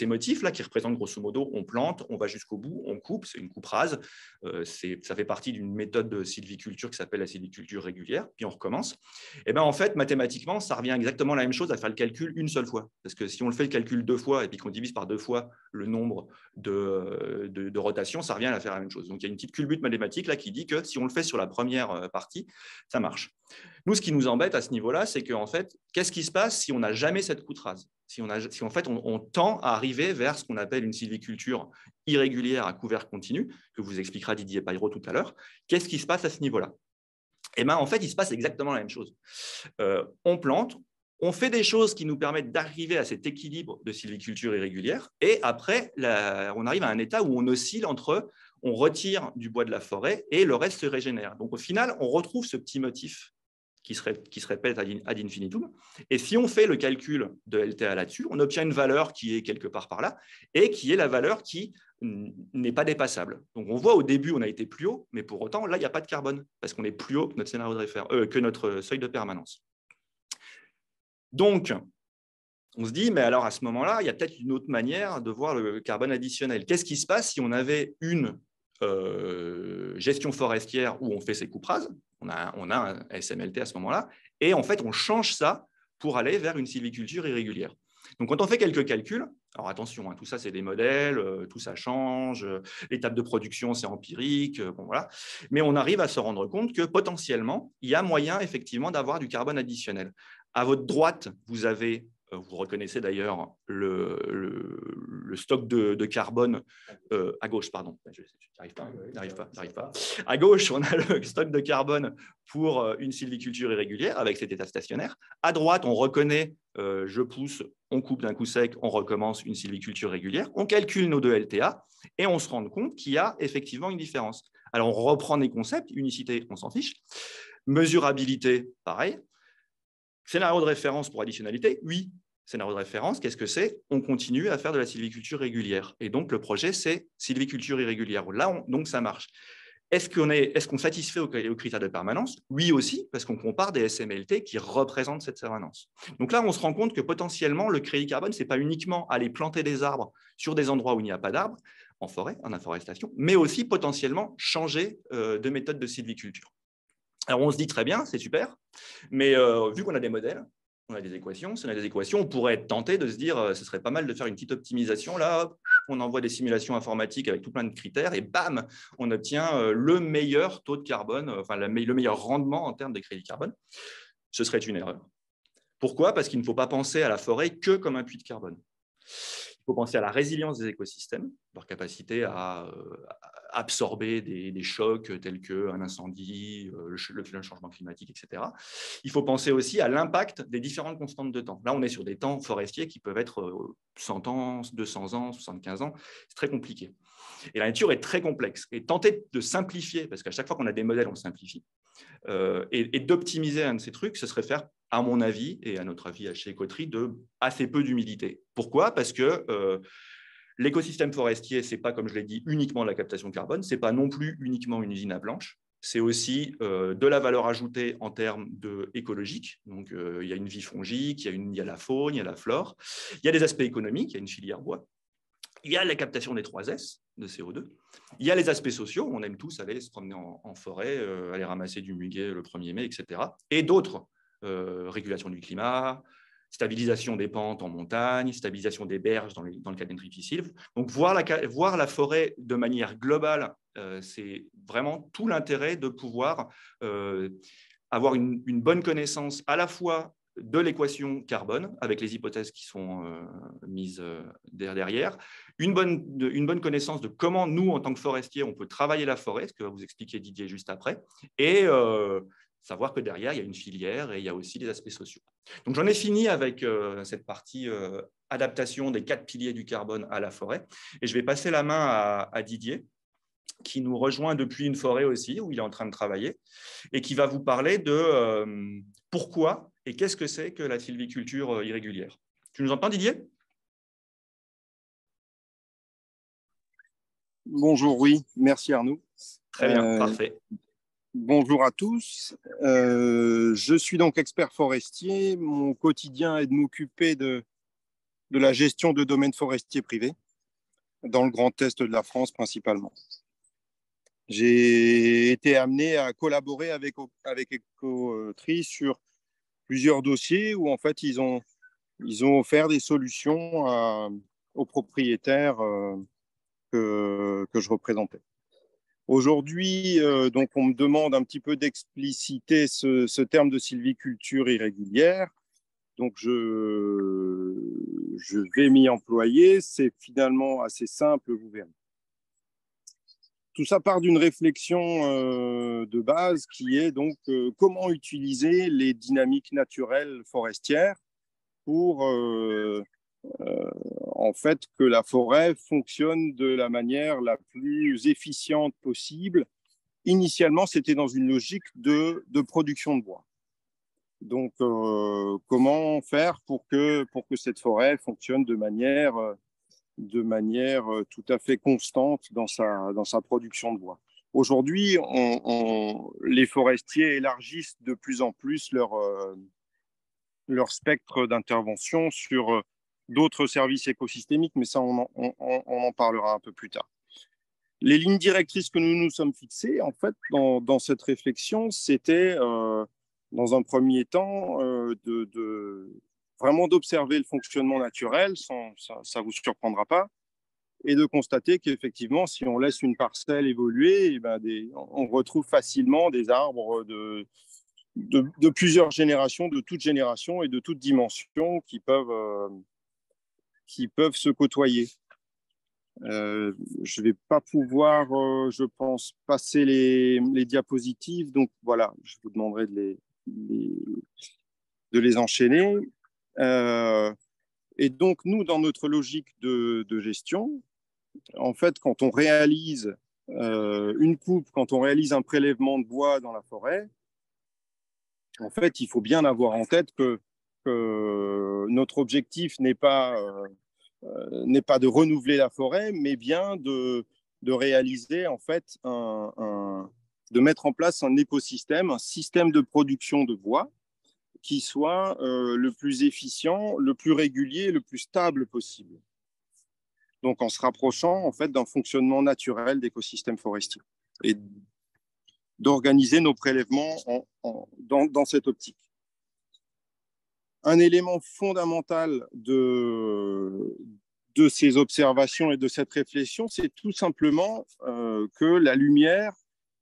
motifs-là qui représentent grosso modo, on plante, on va jusqu'au bout, on coupe, c'est une coupe rase. Ça fait partie d'une méthode de sylviculture qui s'appelle la sylviculture régulière, puis on recommence. Et bien, en fait, mathématiquement, ça revient exactement la même chose à faire le calcul une seule fois. Parce que si on le fait le calcul 2 fois et puis qu'on divise par 2 fois le nombre de rotations, ça revient à faire la même chose. Donc, il y a une petite culbute mathématique là qui dit que si on le fait sur la première partie, ça marche. Nous, ce qui nous embête à ce niveau-là, c'est qu'en fait, qu'est-ce qui se passe si on n'a jamais cette coupe rase? Si en fait, on tend à arriver vers ce qu'on appelle une sylviculture irrégulière à couvert continu, que vous expliquera Didier Paillereau tout à l'heure, qu'est-ce qui se passe à ce niveau-là? Eh bien, en fait, il se passe exactement la même chose. On plante, on fait des choses qui nous permettent d'arriver à cet équilibre de sylviculture irrégulière, et après, on arrive à un état où on oscille entre on retire du bois de la forêt et le reste se régénère. Donc, au final, on retrouve ce petit motif qui se répète ad infinitum. Et si on fait le calcul de LTA là-dessus, on obtient une valeur qui est quelque part par là et qui est la valeur qui n'est pas dépassable. Donc, on voit au début, on a été plus haut, mais pour autant, là, il n'y a pas de carbone parce qu'on est plus haut que notre scénario de référence, que notre seuil de permanence. Donc, on se dit, mais alors à ce moment-là, il y a peut-être une autre manière de voir le carbone additionnel. Qu'est-ce qui se passe si on avait une gestion forestière où on fait ces coupes rases? On a un SMLT à ce moment-là, et en fait, on change ça pour aller vers une sylviculture irrégulière. Donc, quand on fait quelques calculs, alors attention, tout ça, c'est des modèles, tout ça change, l'étape de production, c'est empirique, bon, voilà. Mais on arrive à se rendre compte que potentiellement, il y a moyen effectivement d'avoir du carbone additionnel. À votre droite, vous avez, vous reconnaissez d'ailleurs le stock de carbone à gauche, pardon. J'arrive pas. À gauche, on a le stock de carbone pour une sylviculture irrégulière avec cet état stationnaire. À droite, on reconnaît, je pousse, on coupe d'un coup sec, on recommence une sylviculture régulière. On calcule nos deux LTA et on se rend compte qu'il y a effectivement une différence. Alors, on reprend des concepts. Unicité, on s'en fiche. Mesurabilité, pareil. Scénario de référence pour additionnalité, oui. Scénario de référence, qu'est-ce que c'est? On continue à faire de la sylviculture régulière. Et donc, le projet, c'est sylviculture irrégulière. Là, donc, ça marche. Est-ce qu'on satisfait aux critères de permanence? Oui aussi, parce qu'on compare des SMLT qui représentent cette permanence. Donc là, on se rend compte que potentiellement, le crédit carbone, ce n'est pas uniquement aller planter des arbres sur des endroits où il n'y a pas d'arbres, en forêt, en afforestation, mais aussi potentiellement changer de méthode de sylviculture. Alors, on se dit très bien, c'est super, mais vu qu'on a des modèles, on a des équations, si on a des équations, on pourrait être tenté de se dire ce serait pas mal de faire une petite optimisation, là, on envoie des simulations informatiques avec tout plein de critères et bam, on obtient le meilleur taux de carbone, enfin le meilleur rendement en termes de crédit carbone. Ce serait une erreur. Pourquoi? Parce qu'il ne faut pas penser à la forêt que comme un puits de carbone. Il faut penser à la résilience des écosystèmes, leur capacité à absorber des chocs tels qu'un incendie, le changement climatique, etc. Il faut penser aussi à l'impact des différentes constantes de temps. Là, on est sur des temps forestiers qui peuvent être 100 ans, 200 ans, 75 ans. C'est très compliqué. Et la nature est très complexe. Et tenter de simplifier, parce qu'à chaque fois qu'on a des modèles, on simplifie, et d'optimiser un de ces trucs, ce serait faire, à mon avis, et à notre avis chez Écoterie, de assez peu d'humilité. Pourquoi? Parce que l'écosystème forestier, ce n'est pas, comme je l'ai dit, uniquement de la captation de carbone, ce n'est pas non plus uniquement une usine à planches, c'est aussi de la valeur ajoutée en termes écologiques. Donc, il y a une vie fongique, il y a la faune, il y a la flore, il y a des aspects économiques, il y a une filière bois. Il y a la captation des 3 S de CO2. Il y a les aspects sociaux. On aime tous aller se promener en forêt, aller ramasser du muguet le 1er mai, etc. Et d'autres, régulation du climat, stabilisation des pentes en montagne, stabilisation des berges dans le cas d'Entripicile. Donc, voir la forêt de manière globale, c'est vraiment tout l'intérêt de pouvoir avoir une bonne connaissance à la fois de l'équation carbone, avec les hypothèses qui sont mises derrière, une bonne connaissance de comment nous, en tant que forestiers, on peut travailler la forêt, ce que va vous expliquer Didier juste après, et savoir que derrière, il y a une filière et il y a aussi des aspects sociaux. Donc, j'en ai fini avec cette partie adaptation des 4 piliers du carbone à la forêt, et je vais passer la main à Didier, qui nous rejoint depuis une forêt aussi, où il est en train de travailler, et qui va vous parler de pourquoi et qu'est-ce que c'est que la sylviculture irrégulière. Tu nous entends, Didier? Bonjour, oui, merci Arnaud. Très bien, parfait. Bonjour à tous. Je suis donc expert forestier. Mon quotidien est de m'occuper de la gestion de domaines forestiers privés, dans le Grand Est de la France principalement. J'ai été amené à collaborer avec Écoterie sur plusieurs dossiers où en fait ils ont offert des solutions aux propriétaires que je représentais. Aujourd'hui, donc on me demande un petit peu d'expliciter ce terme de sylviculture irrégulière. Donc je vais m'y employer. C'est finalement assez simple, vous verrez. Tout ça part d'une réflexion de base qui est donc comment utiliser les dynamiques naturelles forestières pour en fait que la forêt fonctionne de la manière la plus efficiente possible. Initialement, c'était dans une logique de production de bois. Donc, comment faire pour que cette forêt fonctionne de manière tout à fait constante dans sa production de bois. Aujourd'hui, les forestiers élargissent de plus en plus leur spectre d'intervention sur d'autres services écosystémiques, mais ça, on en parlera un peu plus tard. Les lignes directrices que nous nous sommes fixées, en fait, dans cette réflexion, c'était, dans un premier temps, vraiment d'observer le fonctionnement naturel, ça ne vous surprendra pas, et de constater qu'effectivement, si on laisse une parcelle évoluer, on retrouve facilement des arbres de plusieurs générations, de toutes générations et de toutes dimensions qui peuvent se côtoyer. Je ne vais pas pouvoir, je pense, passer les diapositives. Donc voilà, je vous demanderai de les enchaîner. Et donc, nous, dans notre logique de gestion, en fait, quand on réalise une coupe, quand on réalise un prélèvement de bois dans la forêt, en fait, il faut bien avoir en tête que notre objectif n'est pas de renouveler la forêt, mais bien de réaliser, en fait, de mettre en place un écosystème, un système de production de bois qui soit le plus efficient, le plus régulier, le plus stable possible. Donc, en se rapprochant, en fait, d'un fonctionnement naturel d'écosystèmes forestiers et d'organiser nos prélèvements dans cette optique. Un élément fondamental de de ces observations et de cette réflexion, c'est tout simplement que la lumière,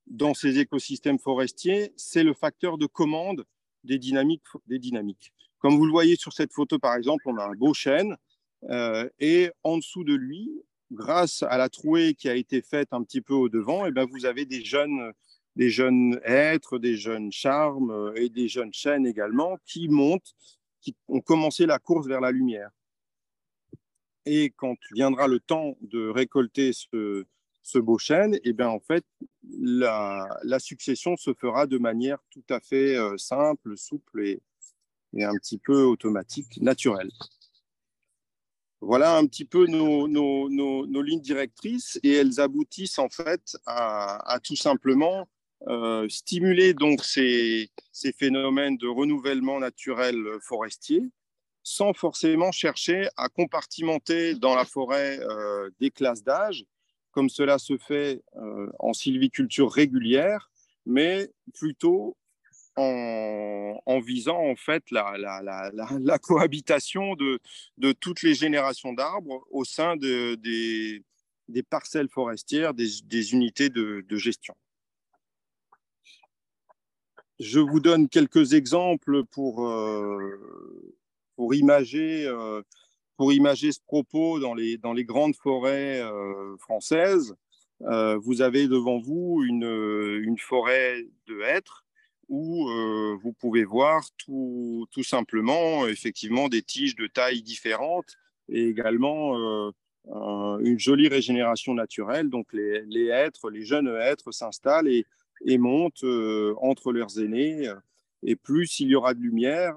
dans ces écosystèmes forestiers, c'est le facteur de commande des dynamiques. Comme vous le voyez sur cette photo, par exemple, on a un beau chêne et en dessous de lui, grâce à la trouée qui a été faite un petit peu au devant, et ben vous avez des jeunes hêtres, des jeunes charmes et des jeunes chênes également qui montent, qui ont commencé la course vers la lumière. Et quand viendra le temps de récolter ce beau chêne, et bien en fait, la succession se fera de manière tout à fait simple, souple et un petit peu automatique, naturelle. Voilà un petit peu nos lignes directrices et elles aboutissent en fait à tout simplement stimuler donc ces phénomènes de renouvellement naturel forestier sans forcément chercher à compartimenter dans la forêt des classes d'âge, comme cela se fait en sylviculture régulière, mais plutôt en visant en fait la cohabitation de toutes les générations d'arbres au sein des parcelles forestières, des unités de gestion. Je vous donne quelques exemples pour imager ce propos dans les grandes forêts françaises. Vous avez devant vous une forêt de hêtres où vous pouvez voir tout simplement effectivement des tiges de tailles différentes et également une jolie régénération naturelle. Donc les hêtres, les jeunes hêtres s'installent et montent entre leurs aînés. Et plus il y aura de lumière,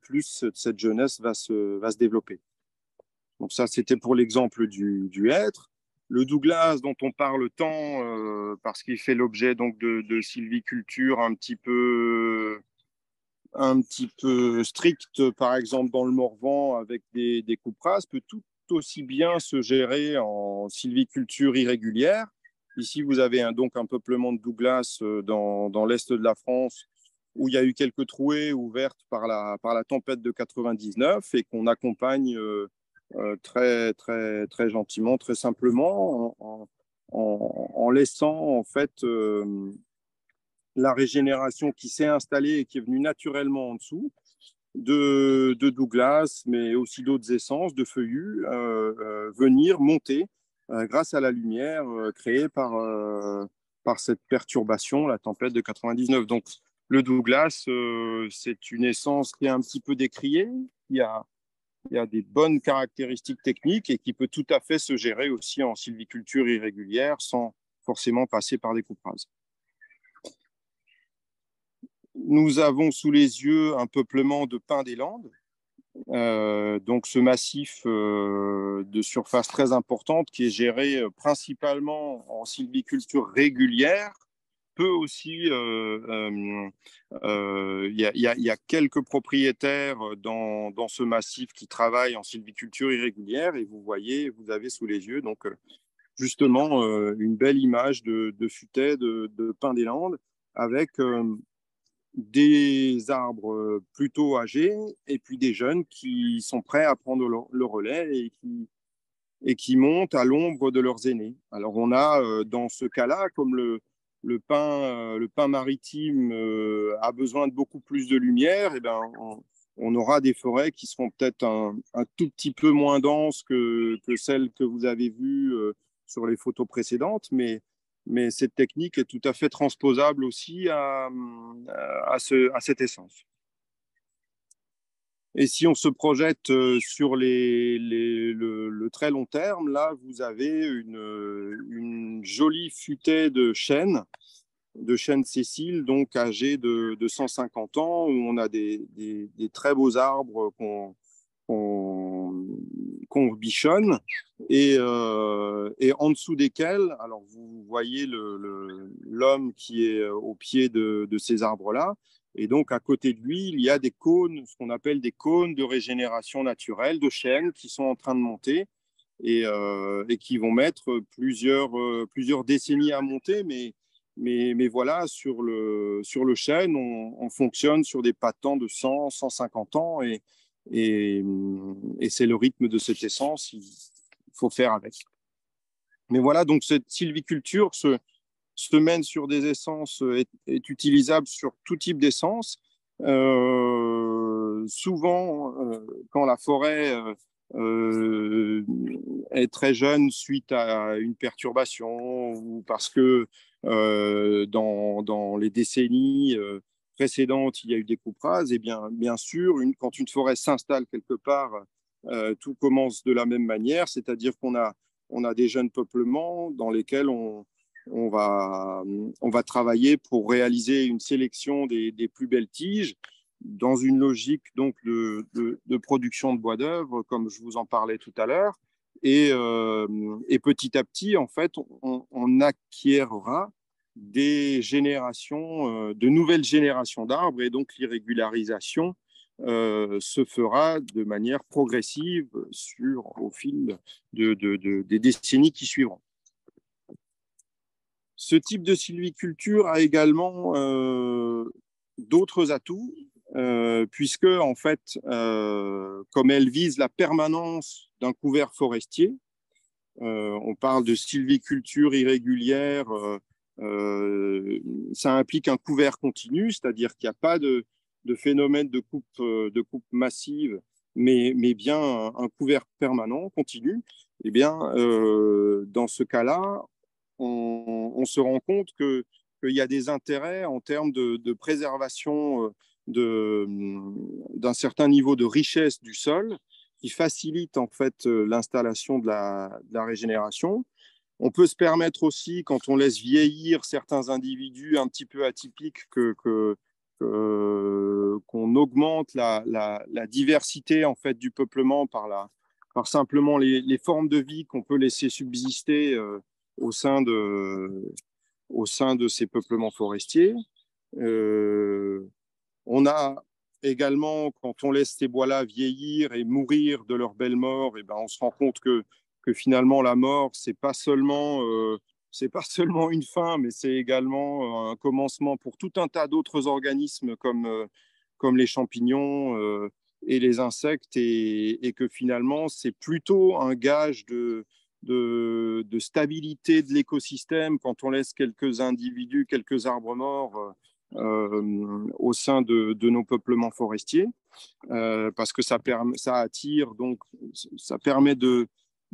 plus cette jeunesse va se développer. Donc ça, c'était pour l'exemple du hêtre. Le Douglas, dont on parle tant, parce qu'il fait l'objet donc de sylviculture un petit peu stricte, par exemple dans le Morvan avec des coupes rases, peut tout aussi bien se gérer en sylviculture irrégulière. Ici, vous avez donc un peuplement de Douglas dans l'est de la France où il y a eu quelques trouées ouvertes par la tempête de 99 et qu'on accompagne très, très, très gentiment, très simplement, en laissant en fait la régénération qui s'est installée et qui est venue naturellement en dessous de Douglas, mais aussi d'autres essences, de feuillus, venir monter grâce à la lumière créée par cette perturbation, la tempête de 99. Donc, le Douglas, c'est une essence qui est un petit peu décriée, il y a des bonnes caractéristiques techniques et qui peut tout à fait se gérer aussi en sylviculture irrégulière sans forcément passer par des coupes rases. Nous avons sous les yeux un peuplement de pins des Landes, donc ce massif de surface très importante qui est géré principalement en sylviculture régulière. Peut aussi, il y a quelques propriétaires dans ce massif qui travaillent en sylviculture irrégulière et vous avez sous les yeux donc justement une belle image de futaie de pins des Landes avec des arbres plutôt âgés et puis des jeunes qui sont prêts à prendre le relais et qui montent à l'ombre de leurs aînés. Alors on a dans ce cas-là, comme le pin maritime a besoin de beaucoup plus de lumière, et ben on aura des forêts qui seront peut-être un tout petit peu moins denses que celles que vous avez vues sur les photos précédentes, mais cette technique est tout à fait transposable aussi à cette essence. Et si on se projette sur le très long terme, là, vous avez une jolie futaie de chênes Cécile, donc âgés de 150 ans, où on a des très beaux arbres qu'on bichonne et en dessous desquels, alors vous voyez l'homme qui est au pied de ces arbres-là, et donc à côté de lui, il y a des cônes, ce qu'on appelle des cônes de régénération naturelle de chênes qui sont en train de monter et qui vont mettre plusieurs décennies à monter, mais voilà, sur le chêne, on fonctionne sur des pas de temps de 100, 150 ans et c'est le rythme de cette essence. faut faire avec. Mais voilà, donc cette sylviculture se mène sur des essences, est utilisable sur tout type d'essence. Souvent, quand la forêt est très jeune suite à une perturbation ou parce que dans les décennies précédentes, il y a eu des coupes rases, et bien sûr, quand une forêt s'installe quelque part, tout commence de la même manière, c'est-à-dire qu'on a des jeunes peuplements dans lesquels on va travailler pour réaliser une sélection des plus belles tiges dans une logique donc de production de bois d'œuvre, comme je vous en parlais tout à l'heure. Et petit à petit, en fait, on acquièrra des générations, de nouvelles générations d'arbres, et donc l'irrégularisation se fera de manière progressive au fil des décennies qui suivront. Ce type de sylviculture a également d'autres atouts, puisque, en fait, comme elle vise la permanence d'un couvert forestier, on parle de sylviculture irrégulière, ça implique un couvert continu, c'est-à-dire qu'il n'y a pas de phénomène de coupe massive, mais bien un couvert permanent, continu. Eh bien, dans ce cas-là, on se rend compte qu'il y a des intérêts en termes de préservation d'un certain niveau de richesse du sol qui facilite en fait l'installation de la régénération. On peut se permettre aussi, quand on laisse vieillir certains individus un petit peu atypiques, qu'on augmente la diversité en fait du peuplement par simplement les formes de vie qu'on peut laisser subsister au sein de ces peuplements forestiers. On a également, quand on laisse ces bois-là vieillir et mourir de leur belle mort, et ben on se rend compte que finalement la mort, c'est pas seulement une fin, mais c'est également un commencement pour tout un tas d'autres organismes comme les champignons et les insectes, et que finalement c'est plutôt un gage de stabilité de l'écosystème quand on laisse quelques individus, quelques arbres morts au sein de nos peuplements forestiers, parce que ça attire, donc ça permet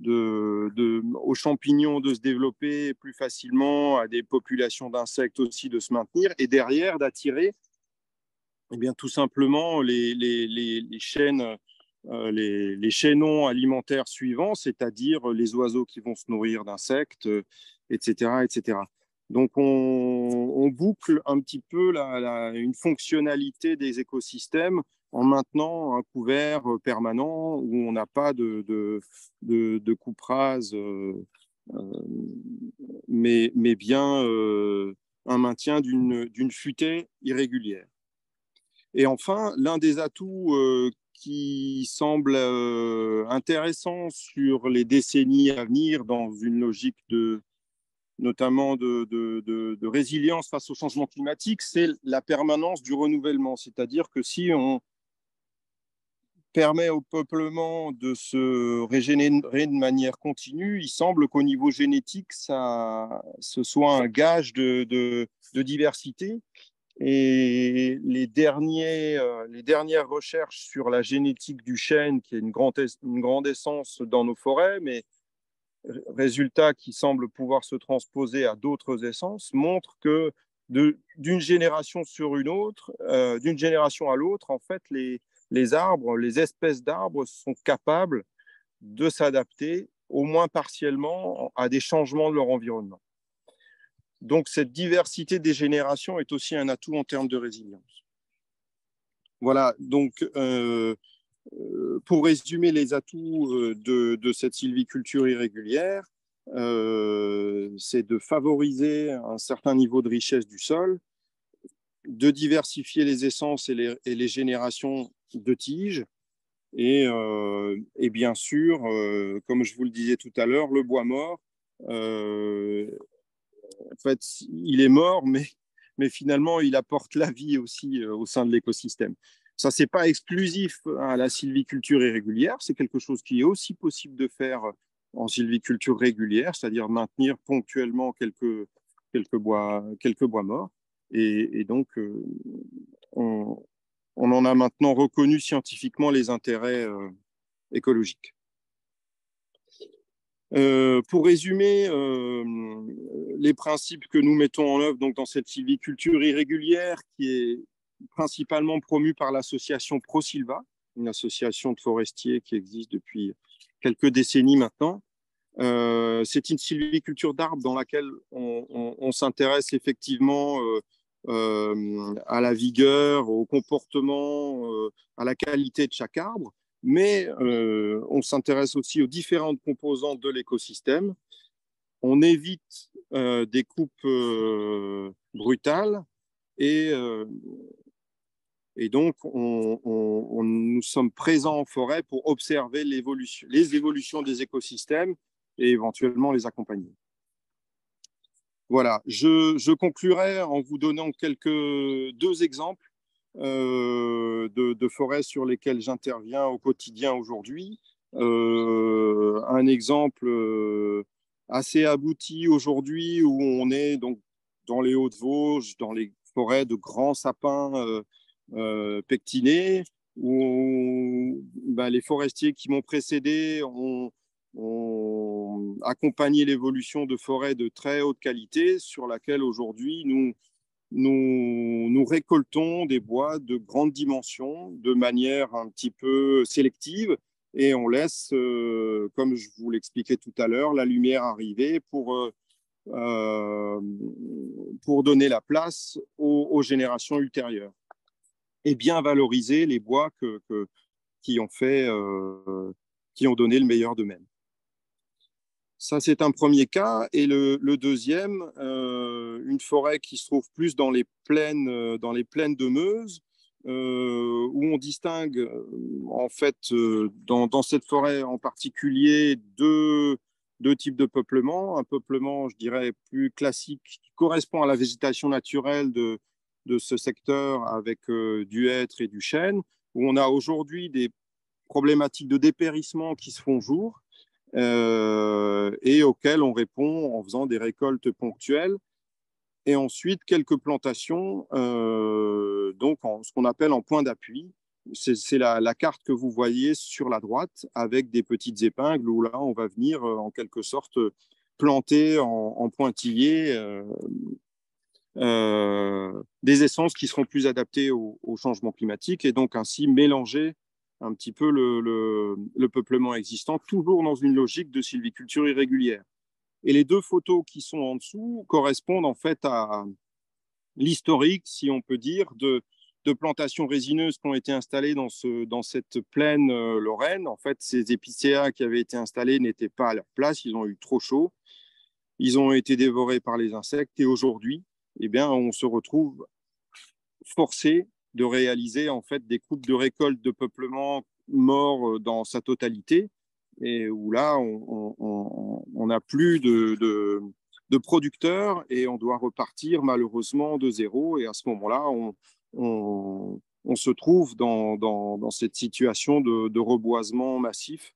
aux champignons de se développer plus facilement, à des populations d'insectes aussi de se maintenir, et derrière d'attirer tout simplement les chaînes, les chaînons alimentaires suivants, c'est-à-dire les oiseaux qui vont se nourrir d'insectes, etc., etc. Donc, on boucle un petit peu une fonctionnalité des écosystèmes en maintenant un couvert permanent où on n'a pas de coupe rase, mais bien un maintien d'une futée irrégulière. Et enfin, l'un des atouts qui semble intéressant sur les décennies à venir dans une logique notamment de résilience face au changement climatique, c'est la permanence du renouvellement. C'est-à-dire que si on permet au peuplement de se régénérer de manière continue, il semble qu'au niveau génétique, ce soit un gage de diversité. Et les dernières recherches sur la génétique du chêne, qui est une grande essence dans nos forêts, mais résultats qui semblent pouvoir se transposer à d'autres essences, montrent que d'une génération sur une autre, d'une génération à l'autre, en fait, les arbres, les espèces d'arbres sont capables de s'adapter, au moins partiellement, à des changements de leur environnement. Donc, cette diversité des générations est aussi un atout en termes de résilience. Voilà, donc, pour résumer les atouts de cette sylviculture irrégulière, c'est de favoriser un certain niveau de richesse du sol, de diversifier les essences et les générations de tiges, et bien sûr, comme je vous le disais tout à l'heure, le bois mort, en fait, il est mort, mais finalement, il apporte la vie aussi au sein de l'écosystème. Ça, ce n'est pas exclusif à la sylviculture irrégulière, c'est quelque chose qui est aussi possible de faire en sylviculture régulière, c'est-à-dire maintenir ponctuellement quelques bois morts. Et donc, on en a maintenant reconnu scientifiquement les intérêts écologiques. Pour résumer les principes que nous mettons en œuvre donc, dans cette sylviculture irrégulière qui est principalement promue par l'association ProSylva, une association de forestiers qui existe depuis quelques décennies maintenant. C'est une sylviculture d'arbres dans laquelle on s'intéresse effectivement à la vigueur, au comportement, à la qualité de chaque arbre, mais on s'intéresse aussi aux différentes composantes de l'écosystème. On évite des coupes brutales et donc, nous sommes présents en forêt pour observer les évolutions des écosystèmes et éventuellement les accompagner. Voilà, je conclurai en vous donnant deux exemples de forêts sur lesquelles j'interviens au quotidien aujourd'hui. Un exemple assez abouti aujourd'hui où on est donc dans les Hauts-de-Vosges, dans les forêts de grands sapins pectinés, où les forestiers qui m'ont précédé ont accompagné l'évolution de forêts de très haute qualité sur laquelle aujourd'hui nous récoltons des bois de grande dimension de manière un petit peu sélective et on laisse, comme je vous l'expliquais tout à l'heure, la lumière arriver pour donner la place aux générations ultérieures et bien valoriser les bois qui ont donné le meilleur d'eux-mêmes. Ça, c'est un premier cas. Et le deuxième, une forêt qui se trouve plus dans les plaines de Meuse, où on distingue, en fait, dans cette forêt en particulier, deux types de peuplement. Un peuplement, je dirais, plus classique, qui correspond à la végétation naturelle de ce secteur avec du hêtre et du chêne, où on a aujourd'hui des problématiques de dépérissement qui se font jour et auxquelles on répond en faisant des récoltes ponctuelles. Et ensuite, quelques plantations, donc ce qu'on appelle en point d'appui. C'est la carte que vous voyez sur la droite avec des petites épingles où là, on va venir en quelque sorte planter en pointillé des essences qui seront plus adaptées au changement climatique et donc ainsi mélanger un petit peu le peuplement existant, toujours dans une logique de sylviculture irrégulière. Et les deux photos qui sont en dessous correspondent en fait à l'historique, si on peut dire, de plantations résineuses qui ont été installées dans cette plaine lorraine. En fait, ces épicéas qui avaient été installés n'étaient pas à leur place, ils ont eu trop chaud, ils ont été dévorés par les insectes et aujourd'hui, eh bien, on se retrouve forcé de réaliser en fait des coupes de récolte de peuplement mort dans sa totalité et où là on n'a plus de producteurs et on doit repartir malheureusement de zéro et à ce moment-là on se trouve dans cette situation de reboisement massif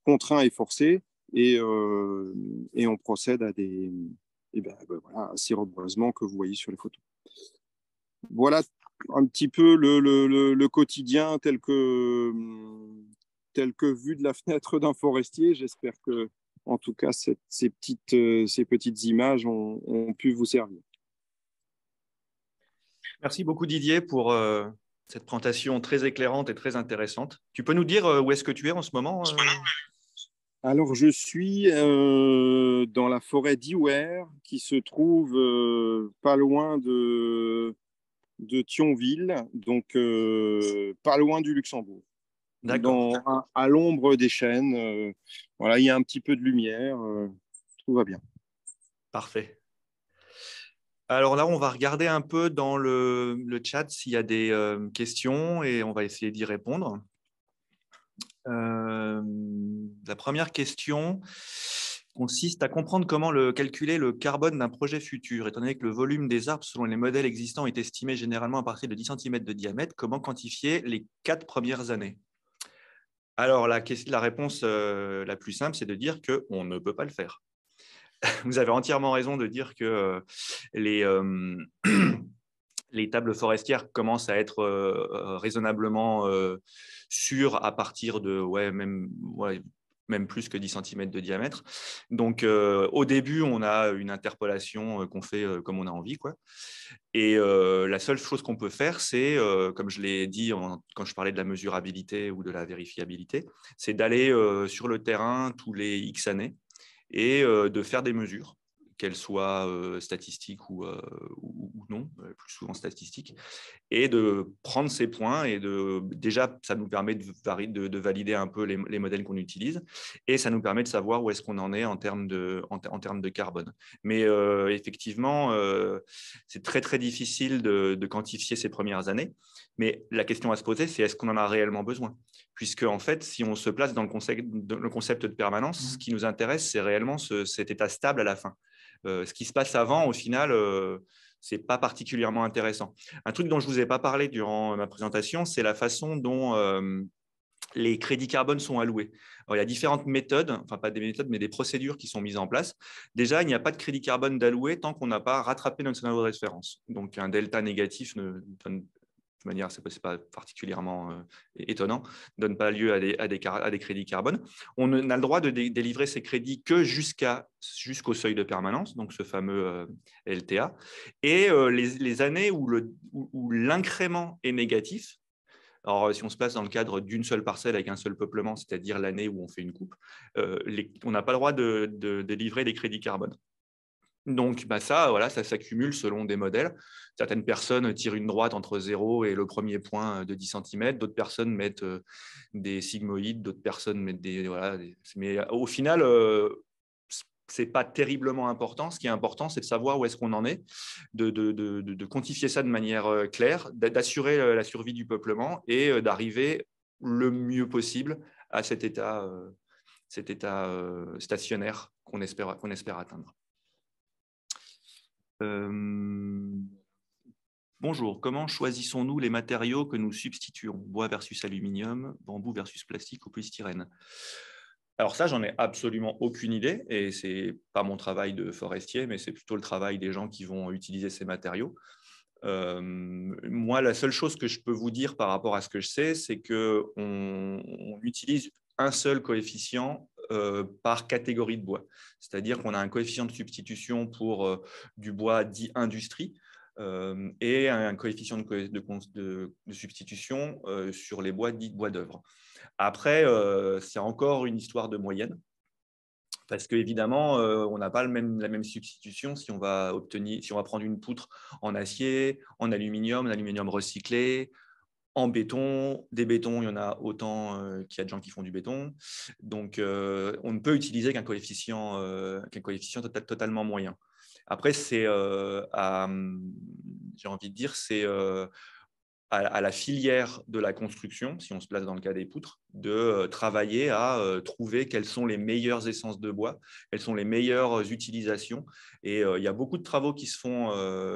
contraint et forcé et on procède à ces reboisements que vous voyez sur les photos. Voilà un petit peu le quotidien tel que vu de la fenêtre d'un forestier. J'espère que, en tout cas, ces petites images ont pu vous servir. Merci beaucoup Didier pour cette présentation très éclairante et très intéressante. Tu peux nous dire où est-ce que tu es en ce moment Alors, je suis dans la forêt d'Iwer, qui se trouve pas loin de Thionville, donc pas loin du Luxembourg. À l'ombre des chênes. Voilà, il y a un petit peu de lumière. Tout va bien. Parfait. Alors là, on va regarder un peu dans le chat s'il y a des questions et on va essayer d'y répondre. La première question consiste à comprendre comment calculer le carbone d'un projet futur. Étant donné que le volume des arbres selon les modèles existants est estimé généralement à partir de 10 cm de diamètre, comment quantifier les 4 premières années? Alors, la réponse la plus simple, c'est de dire qu'on ne peut pas le faire. Vous avez entièrement raison de dire que les tables forestières commencent à être raisonnablement sûres à partir de même plus que 10 cm de diamètre. Donc, au début, on a une interpolation qu'on fait comme on a envie, quoi. Et la seule chose qu'on peut faire, c'est, comme je l'ai dit quand je parlais de la mesurabilité ou de la vérifiabilité, c'est d'aller sur le terrain tous les X années et de faire des mesures, qu'elles soient statistiques ou non, plus souvent statistiques, et de prendre ces points. Et déjà, ça nous permet de valider un peu les modèles qu'on utilise, et ça nous permet de savoir où est-ce qu'on en est en termes de carbone. Mais effectivement, c'est très, très difficile de quantifier ces premières années. Mais la question à se poser, c'est est-ce qu'on en a réellement besoin ? Puisque, en fait, si on se place dans le concept de permanence, ce qui nous intéresse, c'est réellement cet état stable à la fin. Ce qui se passe avant, au final, ce n'est pas particulièrement intéressant. Un truc dont je ne vous ai pas parlé durant ma présentation, c'est la façon dont les crédits carbone sont alloués. Alors, il y a différentes méthodes, enfin pas des méthodes, mais des procédures qui sont mises en place. Déjà, il n'y a pas de crédit carbone d'alloué tant qu'on n'a pas rattrapé notre scénario de référence. Donc, un delta négatif ne donne, de manière, ce n'est pas particulièrement étonnant, ne donne pas lieu à des crédits carbone. On n'a le droit de délivrer ces crédits que jusqu'au seuil de permanence, donc ce fameux LTA. Et les années où l'incrément est négatif, alors, si on se place dans le cadre d'une seule parcelle avec un seul peuplement, c'est-à-dire l'année où on fait une coupe, on n'a pas le droit de délivrer des crédits carbone. Donc, ça s'accumule selon des modèles. Certaines personnes tirent une droite entre 0 et le premier point de 10 cm. D'autres personnes mettent des sigmoïdes. D'autres personnes mettent Mais au final, ce n'est pas terriblement important. Ce qui est important, c'est de savoir où est-ce qu'on en est, de quantifier ça de manière claire, d'assurer la survie du peuplement et d'arriver le mieux possible à cet état stationnaire qu'on espère atteindre. Bonjour, comment choisissons-nous les matériaux que nous substituons? Bois versus aluminium, bambou versus plastique ou polystyrène? Alors ça, j'en ai absolument aucune idée et ce n'est pas mon travail de forestier, mais c'est plutôt le travail des gens qui vont utiliser ces matériaux. Moi, la seule chose que je peux vous dire par rapport à ce que je sais, c'est qu'on utilise un seul coefficient par catégorie de bois. C'est-à-dire qu'on a un coefficient de substitution pour du bois dit industrie et un coefficient de substitution sur les bois dits bois d'œuvre. Après, c'est encore une histoire de moyenne. Parce qu'évidemment, on n'a pas la même substitution si on va prendre une poutre en acier, en aluminium recyclé, en béton. Des bétons, il y en a autant qu'il y a de gens qui font du béton. Donc, on ne peut utiliser qu'un coefficient totalement moyen. Après, j'ai envie de dire, c'est à la filière de la construction, si on se place dans le cas des poutres, de travailler à trouver quelles sont les meilleures essences de bois, quelles sont les meilleures utilisations. Et il y a beaucoup de travaux qui se font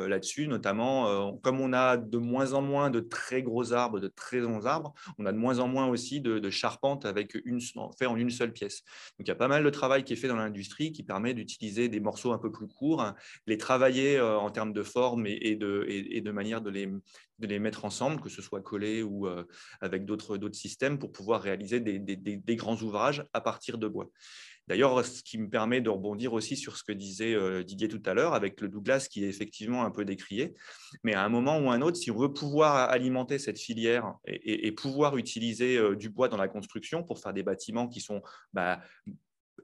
là-dessus, notamment comme on a de moins en moins de très gros arbres, de très longs arbres, on a de moins en moins aussi de charpentes fait en une seule pièce. Donc il y a pas mal de travail qui est fait dans l'industrie qui permet d'utiliser des morceaux un peu plus courts, hein, les travailler en termes de forme et de manière de les mettre ensemble, que ce soit collé ou avec d'autres systèmes pour pouvoir réaliser des grands ouvrages à partir de bois. D'ailleurs, ce qui me permet de rebondir aussi sur ce que disait Didier tout à l'heure, avec le Douglas qui est effectivement un peu décrié, mais à un moment ou à un autre, si on veut pouvoir alimenter cette filière et pouvoir utiliser du bois dans la construction pour faire des bâtiments qui sont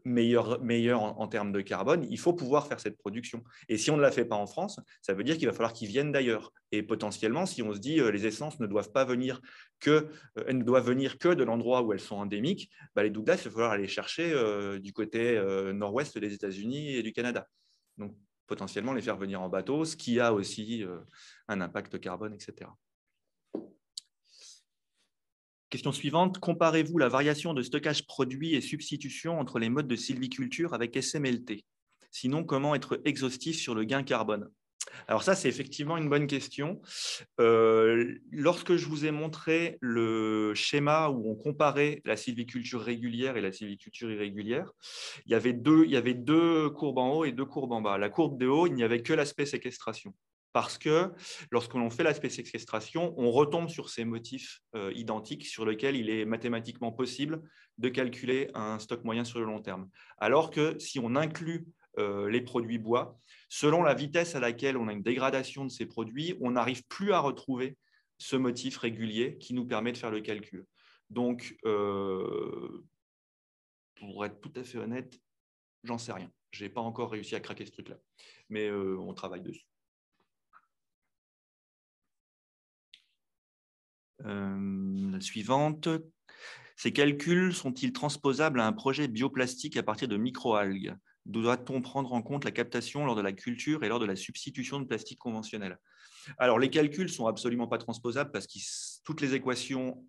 meilleur en termes de carbone, il faut pouvoir faire cette production. Et si on ne la fait pas en France, ça veut dire qu'il va falloir qu'ils viennent d'ailleurs. Et potentiellement, si on se dit les essences ne doivent venir que de l'endroit où elles sont endémiques, les Douglas, il va falloir aller chercher du côté nord-ouest des États-Unis et du Canada. Donc, potentiellement, les faire venir en bateau, ce qui a aussi un impact carbone, etc. Question suivante, comparez-vous la variation de stockage produit et substitution entre les modes de sylviculture avec SMLT? Sinon, comment être exhaustif sur le gain carbone? Alors ça, c'est effectivement une bonne question. Lorsque je vous ai montré le schéma où on comparait la sylviculture régulière et la sylviculture irrégulière, il y avait deux courbes en haut et deux courbes en bas. La courbe de haut, il n'y avait que l'aspect séquestration. Parce que lorsque l'on fait l'aspect séquestration, on retombe sur ces motifs identiques sur lesquels il est mathématiquement possible de calculer un stock moyen sur le long terme. Alors que si on inclut les produits bois, selon la vitesse à laquelle on a une dégradation de ces produits, on n'arrive plus à retrouver ce motif régulier qui nous permet de faire le calcul. Donc, pour être tout à fait honnête, j'en sais rien. Je n'ai pas encore réussi à craquer ce truc-là, mais on travaille dessus. La suivante. Ces calculs sont-ils transposables à un projet bioplastique à partir de microalgues? Doit-on prendre en compte la captation lors de la culture et lors de la substitution de plastique conventionnel? Alors, les calculs ne sont absolument pas transposables parce que toutes les équations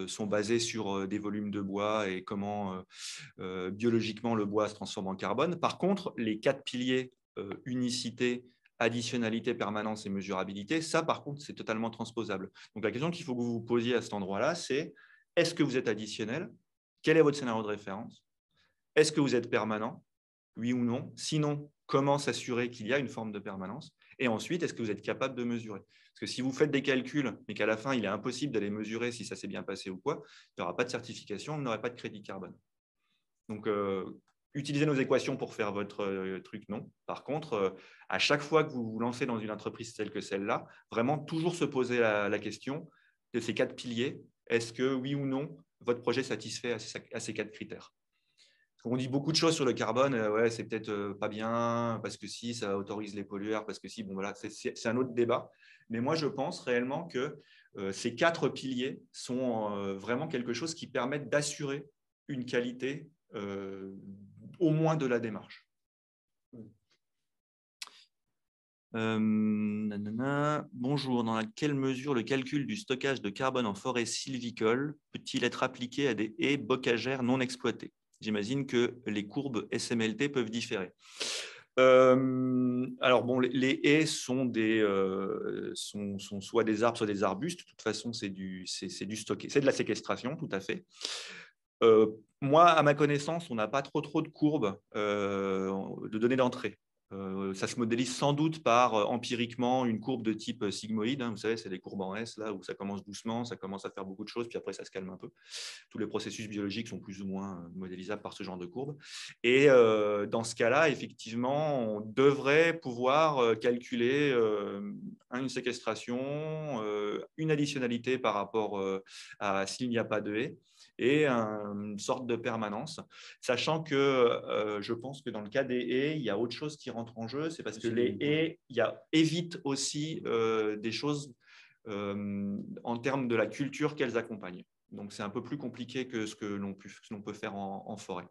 sont basées sur des volumes de bois et comment biologiquement le bois se transforme en carbone. Par contre, les 4 piliers, unicité, additionnalité, permanence et mesurabilité, ça, par contre, c'est totalement transposable. Donc, la question qu'il faut que vous vous posiez à cet endroit-là, c'est est-ce que vous êtes additionnel? Quel est votre scénario de référence? Est-ce que vous êtes permanent? Oui ou non? Sinon, comment s'assurer qu'il y a une forme de permanence? Et ensuite, est-ce que vous êtes capable de mesurer? Parce que si vous faites des calculs, mais qu'à la fin, il est impossible d'aller mesurer si ça s'est bien passé ou quoi, il n'y aura pas de certification, vous n'aurez pas de crédit carbone. Donc, utilisez nos équations pour faire votre truc, non. Par contre, à chaque fois que vous vous lancez dans une entreprise telle que celle-là, vraiment toujours se poser la question de ces 4 piliers. Est-ce que, oui ou non, votre projet satisfait à ces 4 critères? On dit beaucoup de choses sur le carbone, ouais, c'est peut-être pas bien, parce que si, ça autorise les pollueurs, parce que si, bon, voilà, c'est un autre débat. Mais moi, je pense réellement que ces 4 piliers sont vraiment quelque chose qui permettent d'assurer une qualité au moins de la démarche. Bonjour, dans quelle mesure le calcul du stockage de carbone en forêt sylvicole peut-il être appliqué à des haies bocagères non exploitées? J'imagine que les courbes SMLT peuvent différer. Alors, bon, les haies sont soit des arbres, soit des arbustes. De toute façon, c'est du stocké, c'est de la séquestration, tout à fait. Moi, à ma connaissance, on n'a pas trop de courbes de données d'entrée. Ça se modélise sans doute par empiriquement une courbe de type sigmoïde. Vous savez, c'est des courbes en S, là, où ça commence doucement, ça commence à faire beaucoup de choses, puis après, ça se calme un peu. Tous les processus biologiques sont plus ou moins modélisables par ce genre de courbe. Et dans ce cas-là, effectivement, on devrait pouvoir calculer une séquestration, une additionnalité par rapport à s'il n'y a pas de haies, et une sorte de permanence, sachant que je pense que dans le cas des haies, il y a autre chose qui rentre en jeu, c'est parce que les haies évitent aussi des choses en termes de la culture qu'elles accompagnent. Donc, c'est un peu plus compliqué que ce que l'on peut faire en forêt.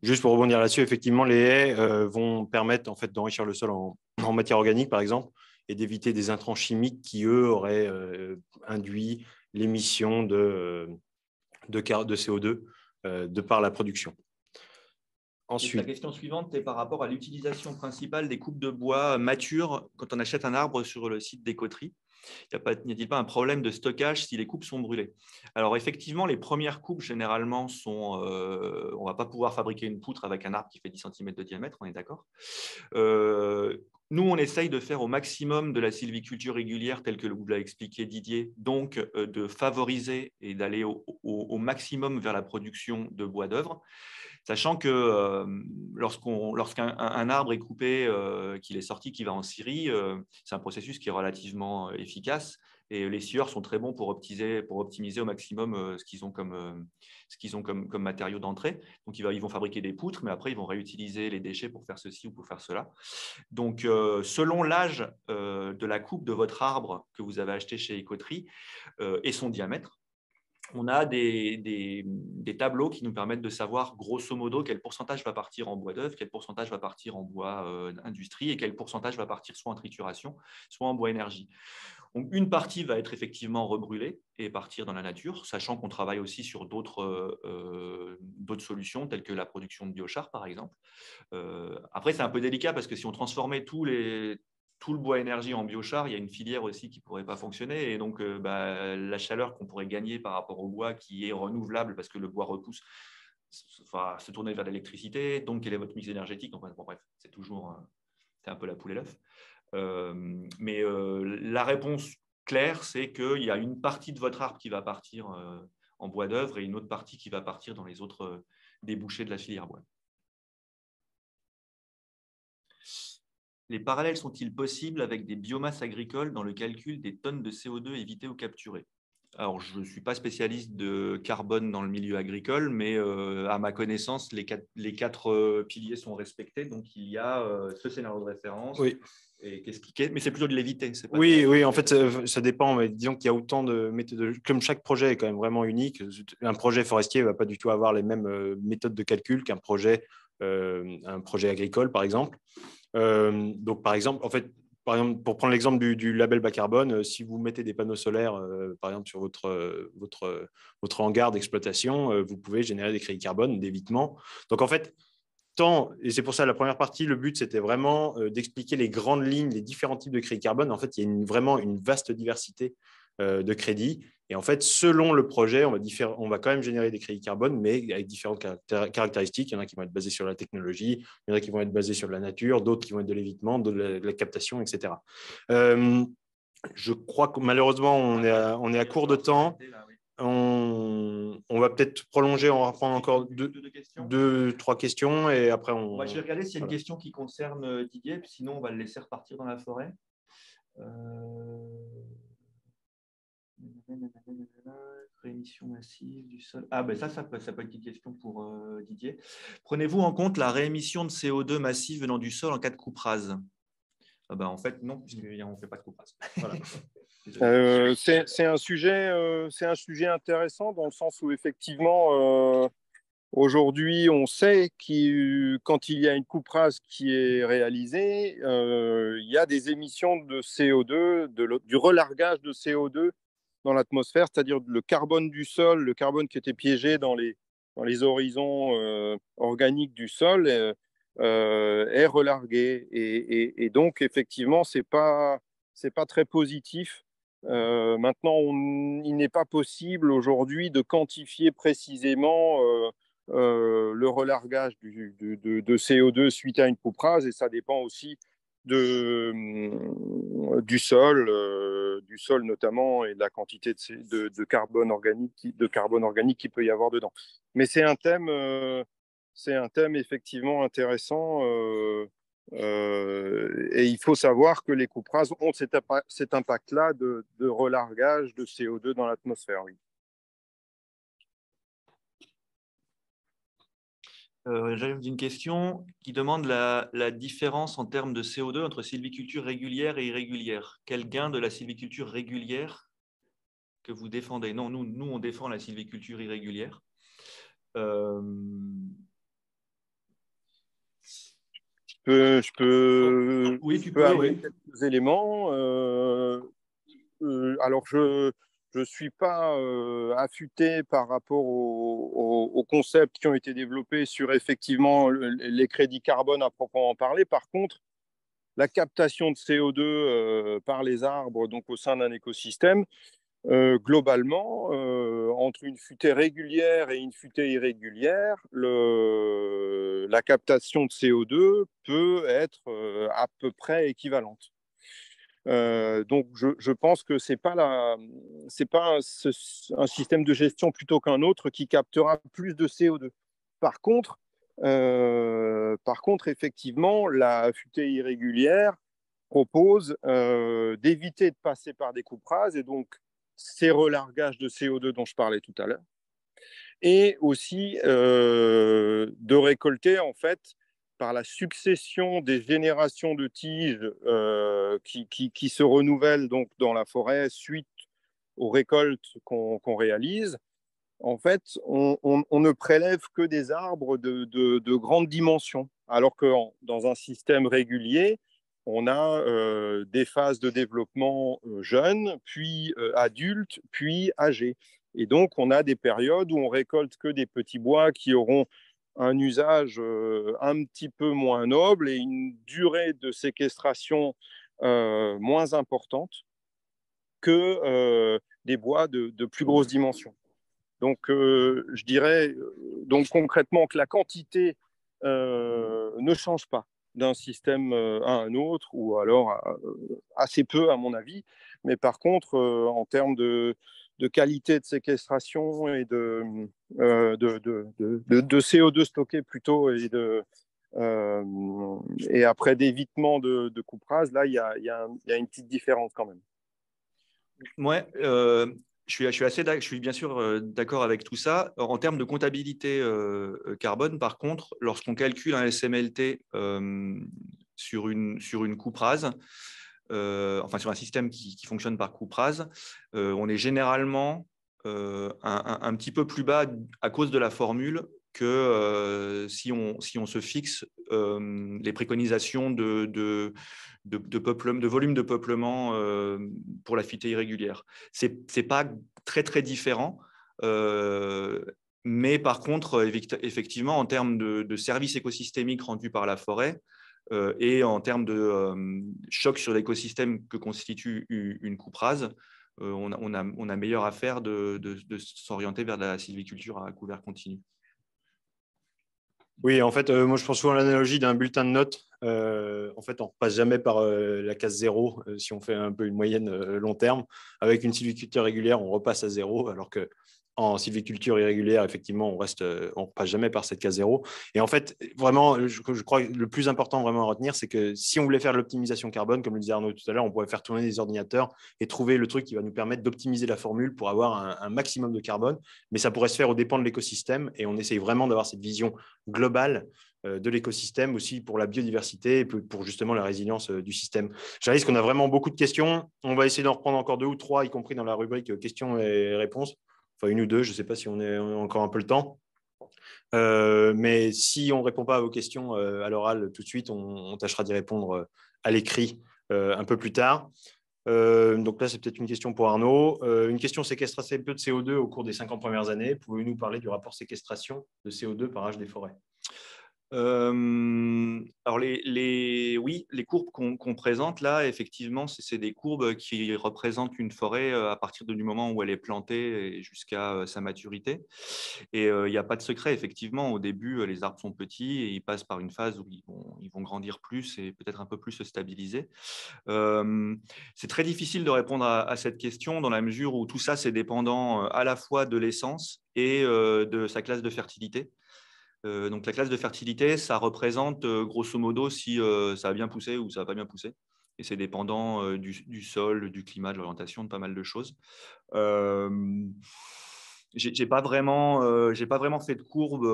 Juste pour rebondir là-dessus, effectivement, les haies vont permettre en fait, d'enrichir le sol en matière organique, par exemple, et d'éviter des intrants chimiques qui, eux, auraient induit l'émission de CO2 de par la production. Ensuite, la question suivante est par rapport à l'utilisation principale des coupes de bois matures quand on achète un arbre sur le site des coteries. N'y a-t-il pas un problème de stockage si les coupes sont brûlées? Alors effectivement, les premières coupes, généralement, on ne va pas pouvoir fabriquer une poutre avec un arbre qui fait 10 cm de diamètre, on est d'accord. Nous, on essaye de faire au maximum de la sylviculture régulière, telle que vous l'a expliqué Didier, donc de favoriser et d'aller au maximum vers la production de bois d'œuvre. Sachant que lorsqu'un arbre est coupé, qu'il est sorti, qu'il va en scierie, c'est un processus qui est relativement efficace, et les scieurs sont très bons pour optimiser au maximum ce qu'ils ont comme matériaux d'entrée. Donc, ils vont fabriquer des poutres, mais après, ils vont réutiliser les déchets pour faire ceci ou pour faire cela. Donc, selon l'âge de la coupe de votre arbre que vous avez acheté chez Écoterie et son diamètre, on a des tableaux qui nous permettent de savoir grosso modo quel pourcentage va partir en bois d'œuvre, quel pourcentage va partir en bois industrie et quel pourcentage va partir soit en trituration, soit en bois énergie. Donc, une partie va être effectivement rebrûlée et partir dans la nature, sachant qu'on travaille aussi sur d'autres solutions, telles que la production de biochar, par exemple. Après, c'est un peu délicat parce que si on transformait tout le bois énergie en biochar, il y a une filière aussi qui ne pourrait pas fonctionner. Et donc, la chaleur qu'on pourrait gagner par rapport au bois qui est renouvelable parce que le bois repousse, se tourner vers l'électricité. Donc, quel est votre mix énergétique? Donc, bon, bref, c'est un peu la poule et l'œuf. Mais la réponse claire, c'est qu'il y a une partie de votre arbre qui va partir en bois d'œuvre et une autre partie qui va partir dans les autres débouchés de la filière bois. Les parallèles sont-ils possibles avec des biomasses agricoles dans le calcul des tonnes de CO2 évitées ou capturées? Alors, je ne suis pas spécialiste de carbone dans le milieu agricole, mais à ma connaissance, les quatre piliers sont respectés. Donc, il y a ce scénario de référence. Oui. Et mais c'est plutôt de l'éviter. Oui, en fait, ça dépend. Mais disons qu'il y a autant de méthodes. Comme chaque projet est quand même vraiment unique, un projet forestier ne va pas du tout avoir les mêmes méthodes de calcul qu'un projet agricole, par exemple. Donc, par exemple, pour prendre l'exemple du label bas carbone, si vous mettez des panneaux solaires, par exemple, sur votre hangar d'exploitation, vous pouvez générer des crédits carbone, d'évitement. Donc, en fait, et c'est pour ça la première partie, le but, c'était vraiment d'expliquer les grandes lignes, les différents types de crédits carbone. En fait, il y a vraiment une vaste diversité de crédits. Et en fait, selon le projet, on va quand même générer des crédits carbone, mais avec différentes caractéristiques. Il y en a qui vont être basés sur la technologie, il y en a qui vont être basés sur la nature, d'autres qui vont être de l'évitement, de la captation, etc. Je crois que malheureusement, on est à court de temps. On va peut-être prolonger, on va reprendre encore deux, trois questions et après je vais regarder s'il y a une question qui concerne Didier, puis sinon on va le laisser repartir dans la forêt. Réémission massive du sol. Ah ben ça peut être une question pour Didier. Prenez-vous en compte la réémission de CO2 massive venant du sol en cas de coupe rase? En fait, non, puisqu'on ne fait pas de coupe rase. Voilà. C'est un sujet intéressant dans le sens où effectivement, aujourd'hui, on sait que quand il y a une coupe rase qui est réalisée, il y a des émissions de CO2, du relargage de CO2 dans l'atmosphère, c'est-à-dire le carbone du sol, le carbone qui était piégé dans les horizons organiques du sol est relargué. Et donc, effectivement, c'est pas très positif. Maintenant, il n'est pas possible aujourd'hui de quantifier précisément le relargage de CO2 suite à une coupe rase, et ça dépend aussi du sol notamment, et de la quantité de carbone organique qu'il peut y avoir dedans. Mais c'est un thème effectivement intéressant. Et il faut savoir que les coupes rases ont cet impact-là de relargage de CO2 dans l'atmosphère. Oui. J'arrive d'une question qui demande la différence en termes de CO2 entre sylviculture régulière et irrégulière. Quel gain de la sylviculture régulière que vous défendez? Non, nous, on défend la sylviculture irrégulière. Je peux amener quelques éléments. Alors, je ne suis pas affûté par rapport aux concepts qui ont été développés sur effectivement les crédits carbone à proprement parler. Par contre, la captation de CO2 par les arbres, donc au sein d'un écosystème, globalement, entre une futaie régulière et une futaie irrégulière, la captation de CO2 peut être à peu près équivalente. Donc, je pense que c'est pas un système de gestion plutôt qu'un autre qui captera plus de CO2. Par contre, effectivement, la futaie irrégulière propose d'éviter de passer par des coupes rases, et donc ces relargages de CO2 dont je parlais tout à l'heure, et aussi de récolter en fait par la succession des générations de tiges qui se renouvellent donc dans la forêt suite aux récoltes qu'on réalise. En fait, on ne prélève que des arbres de grande dimension, alors que dans un système régulier, on a des phases de développement jeunes, puis adultes, puis âgés. Et donc, on a des périodes où on récolte que des petits bois qui auront un usage un petit peu moins noble et une durée de séquestration moins importante que des bois de plus grosse dimension. Donc, je dirais donc concrètement que la quantité ne change pas d'un système à un autre, ou alors assez peu à mon avis. Mais par contre, en termes de qualité de séquestration et de CO2 stocké plutôt, et après d'évitement de coupe rase, là, il y a une petite différence quand même. Ouais, je suis bien sûr d'accord avec tout ça. En termes de comptabilité carbone, par contre, lorsqu'on calcule un SMLT sur une coupe rase, enfin sur un système qui fonctionne par coupe rase, on est généralement un petit peu plus bas à cause de la formule que si on se fixe les préconisations de volume de peuplement pour la phyté irrégulière. Ce n'est pas très, très différent. Mais par contre, effectivement, en termes de services écosystémiques rendus par la forêt et en termes de choc sur l'écosystème que constitue une coupe rase, on a meilleur à faire de s'orienter vers la sylviculture à couvert continu. Oui, en fait, moi, je prends souvent l'analogie d'un bulletin de notes. En fait, on ne repasse jamais par la case 0 si on fait un peu une moyenne long terme. Avec une sylviculture régulière, on repasse à 0, alors qu'en sylviculture irrégulière, effectivement, on repasse jamais par cette case 0. Et en fait, vraiment, je crois que le plus important vraiment à retenir, c'est que si on voulait faire de l'optimisation carbone, comme le disait Arnaud tout à l'heure, on pourrait faire tourner des ordinateurs et trouver le truc qui va nous permettre d'optimiser la formule pour avoir un maximum de carbone. Mais ça pourrait se faire aux dépens de l'écosystème, et on essaye vraiment d'avoir cette vision globale de l'écosystème aussi pour la biodiversité et pour justement la résilience du système. Je réalise qu'on a vraiment beaucoup de questions. On va essayer d'en reprendre encore 2 ou 3, y compris dans la rubrique questions et réponses. Enfin, 1 ou 2, je ne sais pas si on a encore un peu le temps. Mais si on ne répond pas à vos questions à l'oral tout de suite, on tâchera d'y répondre à l'écrit un peu plus tard. Donc là, c'est peut-être une question pour Arnaud. Une question: séquestration de CO2 au cours des 50 premières années. Pouvez-vous nous parler du rapport séquestration de CO2 par âge des forêts? Alors oui, les courbes qu'on présente là, effectivement, c'est des courbes qui représentent une forêt à partir du moment où elle est plantée jusqu'à sa maturité. Et il n'y a pas de secret, effectivement, au début, les arbres sont petits et ils passent par une phase où ils vont grandir plus et peut-être un peu plus se stabiliser. C'est très difficile de répondre à cette question dans la mesure où tout ça, c'est dépendant à la fois de l'essence et de sa classe de fertilité. Donc la classe de fertilité, ça représente grosso modo si ça a bien poussé ou ça n'a pas bien poussé. Et c'est dépendant du sol, du climat, de l'orientation, de pas mal de choses. J'ai pas vraiment fait de courbe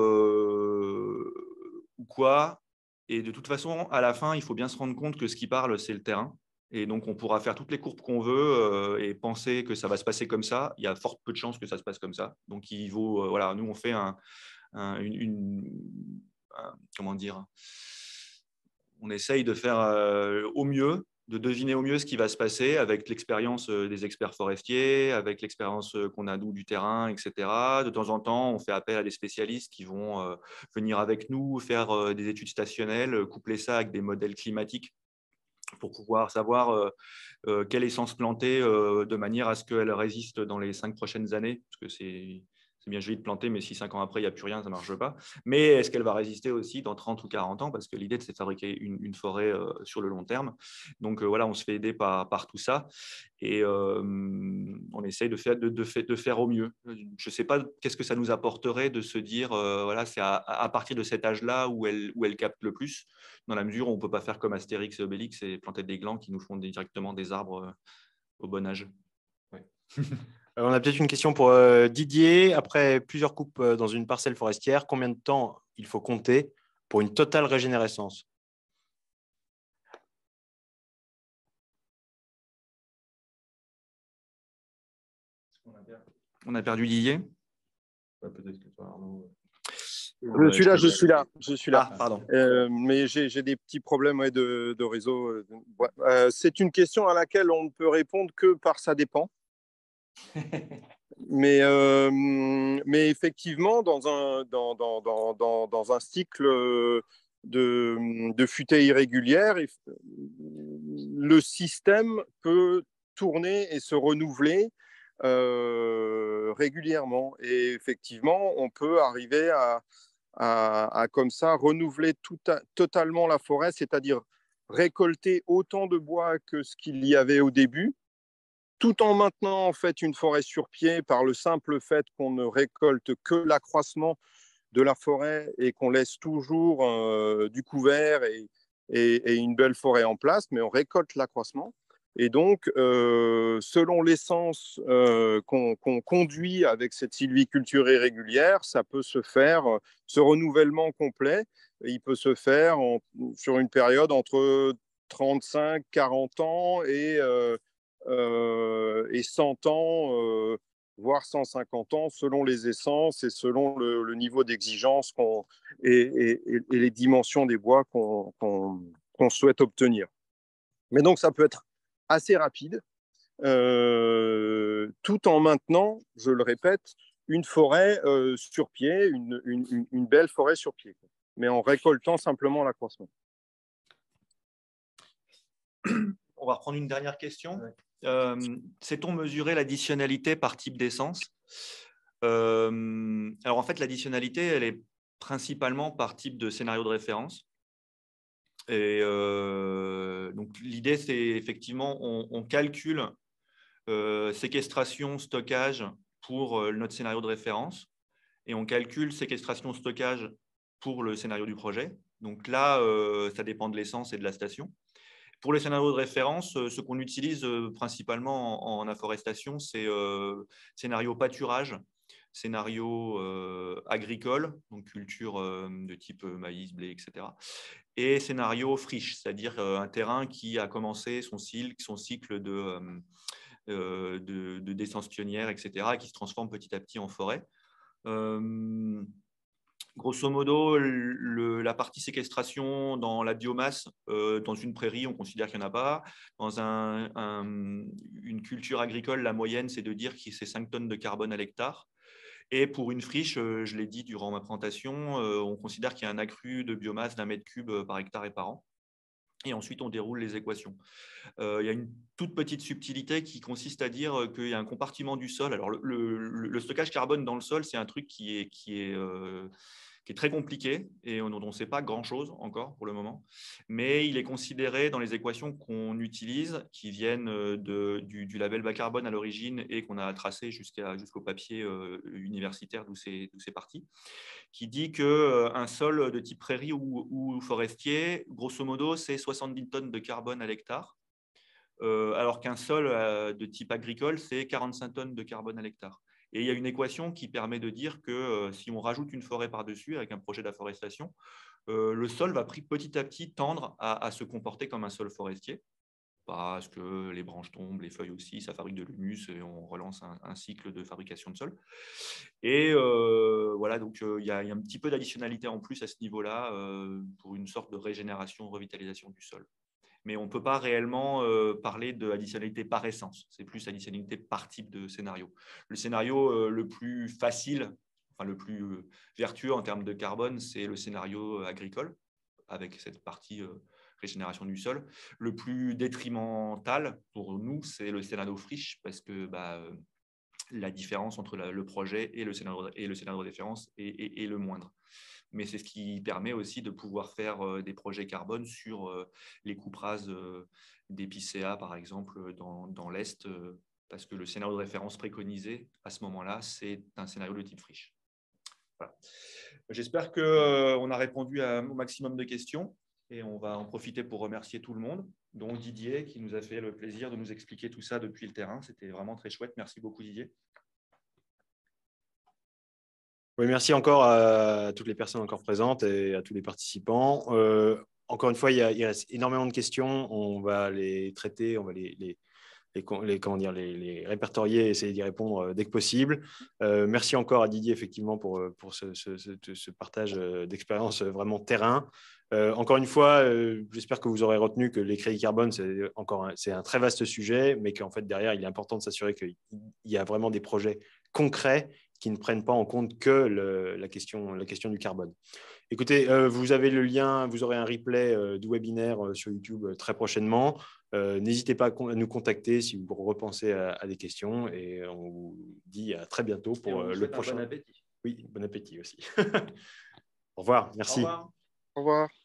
ou quoi. Et de toute façon, à la fin, il faut bien se rendre compte que ce qui parle, c'est le terrain. Et donc, on pourra faire toutes les courbes qu'on veut et penser que ça va se passer comme ça. Il y a fort peu de chances que ça se passe comme ça. Donc, il vaut, voilà, nous, on fait comment dire, on essaye de faire au mieux, de deviner au mieux ce qui va se passer avec l'expérience des experts forestiers, avec l'expérience qu'on a nous du terrain, etc. De temps en temps, on fait appel à des spécialistes qui vont venir avec nous, faire des études stationnelles, coupler ça avec des modèles climatiques pour pouvoir savoir quelle essence planter de manière à ce qu'elle résiste dans les 5 prochaines années, parce que c'est bien joli de planter, mais si 5 ans après, il n'y a plus rien, ça ne marche pas. Mais est-ce qu'elle va résister aussi dans 30 ou 40 ans? Parce que l'idée, c'est de fabriquer une forêt sur le long terme. Donc voilà, on se fait aider par tout ça. Et on essaye de faire au mieux. Je ne sais pas qu'est-ce que ça nous apporterait de se dire, voilà, c'est à partir de cet âge-là où elle capte le plus, dans la mesure où on ne peut pas faire comme Astérix et Obélix et planter des glands qui nous font directement des arbres au bon âge. Ouais. On a peut-être une question pour Didier. Après plusieurs coupes dans une parcelle forestière, combien de temps il faut compter pour une totale régénérescence? On a perdu Didier. Peut-être que toi, Arnaud. Je suis là, je suis là, je suis là. Ah, pardon. Mais j'ai des petits problèmes de réseau. Ouais. C'est une question à laquelle on ne peut répondre que par ça dépend. Mais effectivement, dans un cycle de futaie irrégulière, le système peut tourner et se renouveler régulièrement. Et effectivement, on peut arriver à comme ça renouveler totalement la forêt, c'est-à-dire récolter autant de bois que ce qu'il y avait au début, tout en maintenant en fait une forêt sur pied par le simple fait qu'on ne récolte que l'accroissement de la forêt et qu'on laisse toujours du couvert et une belle forêt en place, mais on récolte l'accroissement. Et donc, selon l'essence qu'on conduit avec cette sylviculture irrégulière, ça peut se faire, ce renouvellement complet, il peut se faire sur une période entre 35, 40 ans et 100 ans, voire 150 ans, selon les essences et selon le niveau d'exigence et les dimensions des bois qu'on souhaite obtenir. Mais donc, ça peut être assez rapide, tout en maintenant, je le répète, une forêt sur pied, une belle forêt sur pied, mais en récoltant simplement l'accroissement. On va reprendre une dernière question. Sait-on mesurer l'additionnalité par type d'essence? Alors en fait, l'additionnalité, elle est principalement par type de scénario de référence. Et donc l'idée, c'est effectivement, on calcule séquestration, stockage pour notre scénario de référence, et on calcule séquestration, stockage pour le scénario du projet. Donc là, ça dépend de l'essence et de la station. Pour les scénarios de référence, ce qu'on utilise principalement en afforestation, c'est scénario pâturage, scénario agricole, donc culture de type maïs, blé, etc. Et scénario friche, c'est-à-dire un terrain qui a commencé son cycle de descente pionnière, etc., et qui se transforme petit à petit en forêt. Grosso modo, la partie séquestration dans la biomasse, dans une prairie, on considère qu'il n'y en a pas. Dans une culture agricole, la moyenne, c'est de dire que c'est 5 tonnes de carbone à l'hectare. Et pour une friche, je l'ai dit durant ma présentation, on considère qu'il y a un accru de biomasse d'1 mètre cube par hectare et par an. Et ensuite, on déroule les équations. Il y a une toute petite subtilité qui consiste à dire qu'il y a un compartiment du sol. Alors, le stockage carbone dans le sol, c'est un truc qui est très compliqué et dont on ne sait pas grand-chose encore pour le moment. Mais il est considéré dans les équations qu'on utilise, qui viennent du label bas carbone à l'origine et qu'on a tracé jusqu'au papier universitaire d'où c'est parti, qui dit qu'un sol de type prairie ou forestier, grosso modo, c'est 70 tonnes de carbone à l'hectare, alors qu'un sol de type agricole, c'est 45 tonnes de carbone à l'hectare. Et il y a une équation qui permet de dire que si on rajoute une forêt par-dessus avec un projet d'afforestation, le sol va petit à petit tendre à se comporter comme un sol forestier, parce que les branches tombent, les feuilles aussi, ça fabrique de l'humus et on relance un cycle de fabrication de sol. Et voilà, donc il y a un petit peu d'additionnalité en plus à ce niveau-là pour une sorte de régénération, revitalisation du sol. Mais on ne peut pas réellement parler d'additionnalité par essence. C'est plus additionnalité par type de scénario. Le scénario le plus facile, enfin le plus vertueux en termes de carbone, c'est le scénario agricole, avec cette partie régénération du sol. Le plus détrimental pour nous, c'est le scénario friche, parce que la différence entre le projet et le scénario de référence est le moindre. Mais c'est ce qui permet aussi de pouvoir faire des projets carbone sur les coupes rases d'épicéa, par exemple, dans l'Est, parce que le scénario de référence préconisé à ce moment-là, c'est un scénario de type friche. Voilà. J'espère qu'on a répondu au maximum de questions et on va en profiter pour remercier tout le monde, dont Didier, qui nous a fait le plaisir de nous expliquer tout ça depuis le terrain. C'était vraiment très chouette. Merci beaucoup, Didier. Oui, merci encore à toutes les personnes encore présentes et à tous les participants. Encore une fois, il reste énormément de questions. On va les traiter, on va les les répertorier et essayer d'y répondre dès que possible. Merci encore à Didier, effectivement, pour ce partage d'expérience vraiment terrain. Encore une fois, j'espère que vous aurez retenu que les crédits carbone, c'est un très vaste sujet, mais qu'en fait, derrière, il est important de s'assurer qu'il y a vraiment des projets concrets qui ne prennent pas en compte que la question du carbone. Écoutez, vous avez le lien, vous aurez un replay du webinaire sur YouTube très prochainement. N'hésitez pas à nous contacter si vous repensez à des questions et on vous dit à très bientôt pour le prochain. Bon appétit. Oui, bon appétit aussi. Au revoir, merci. Au revoir. Au revoir.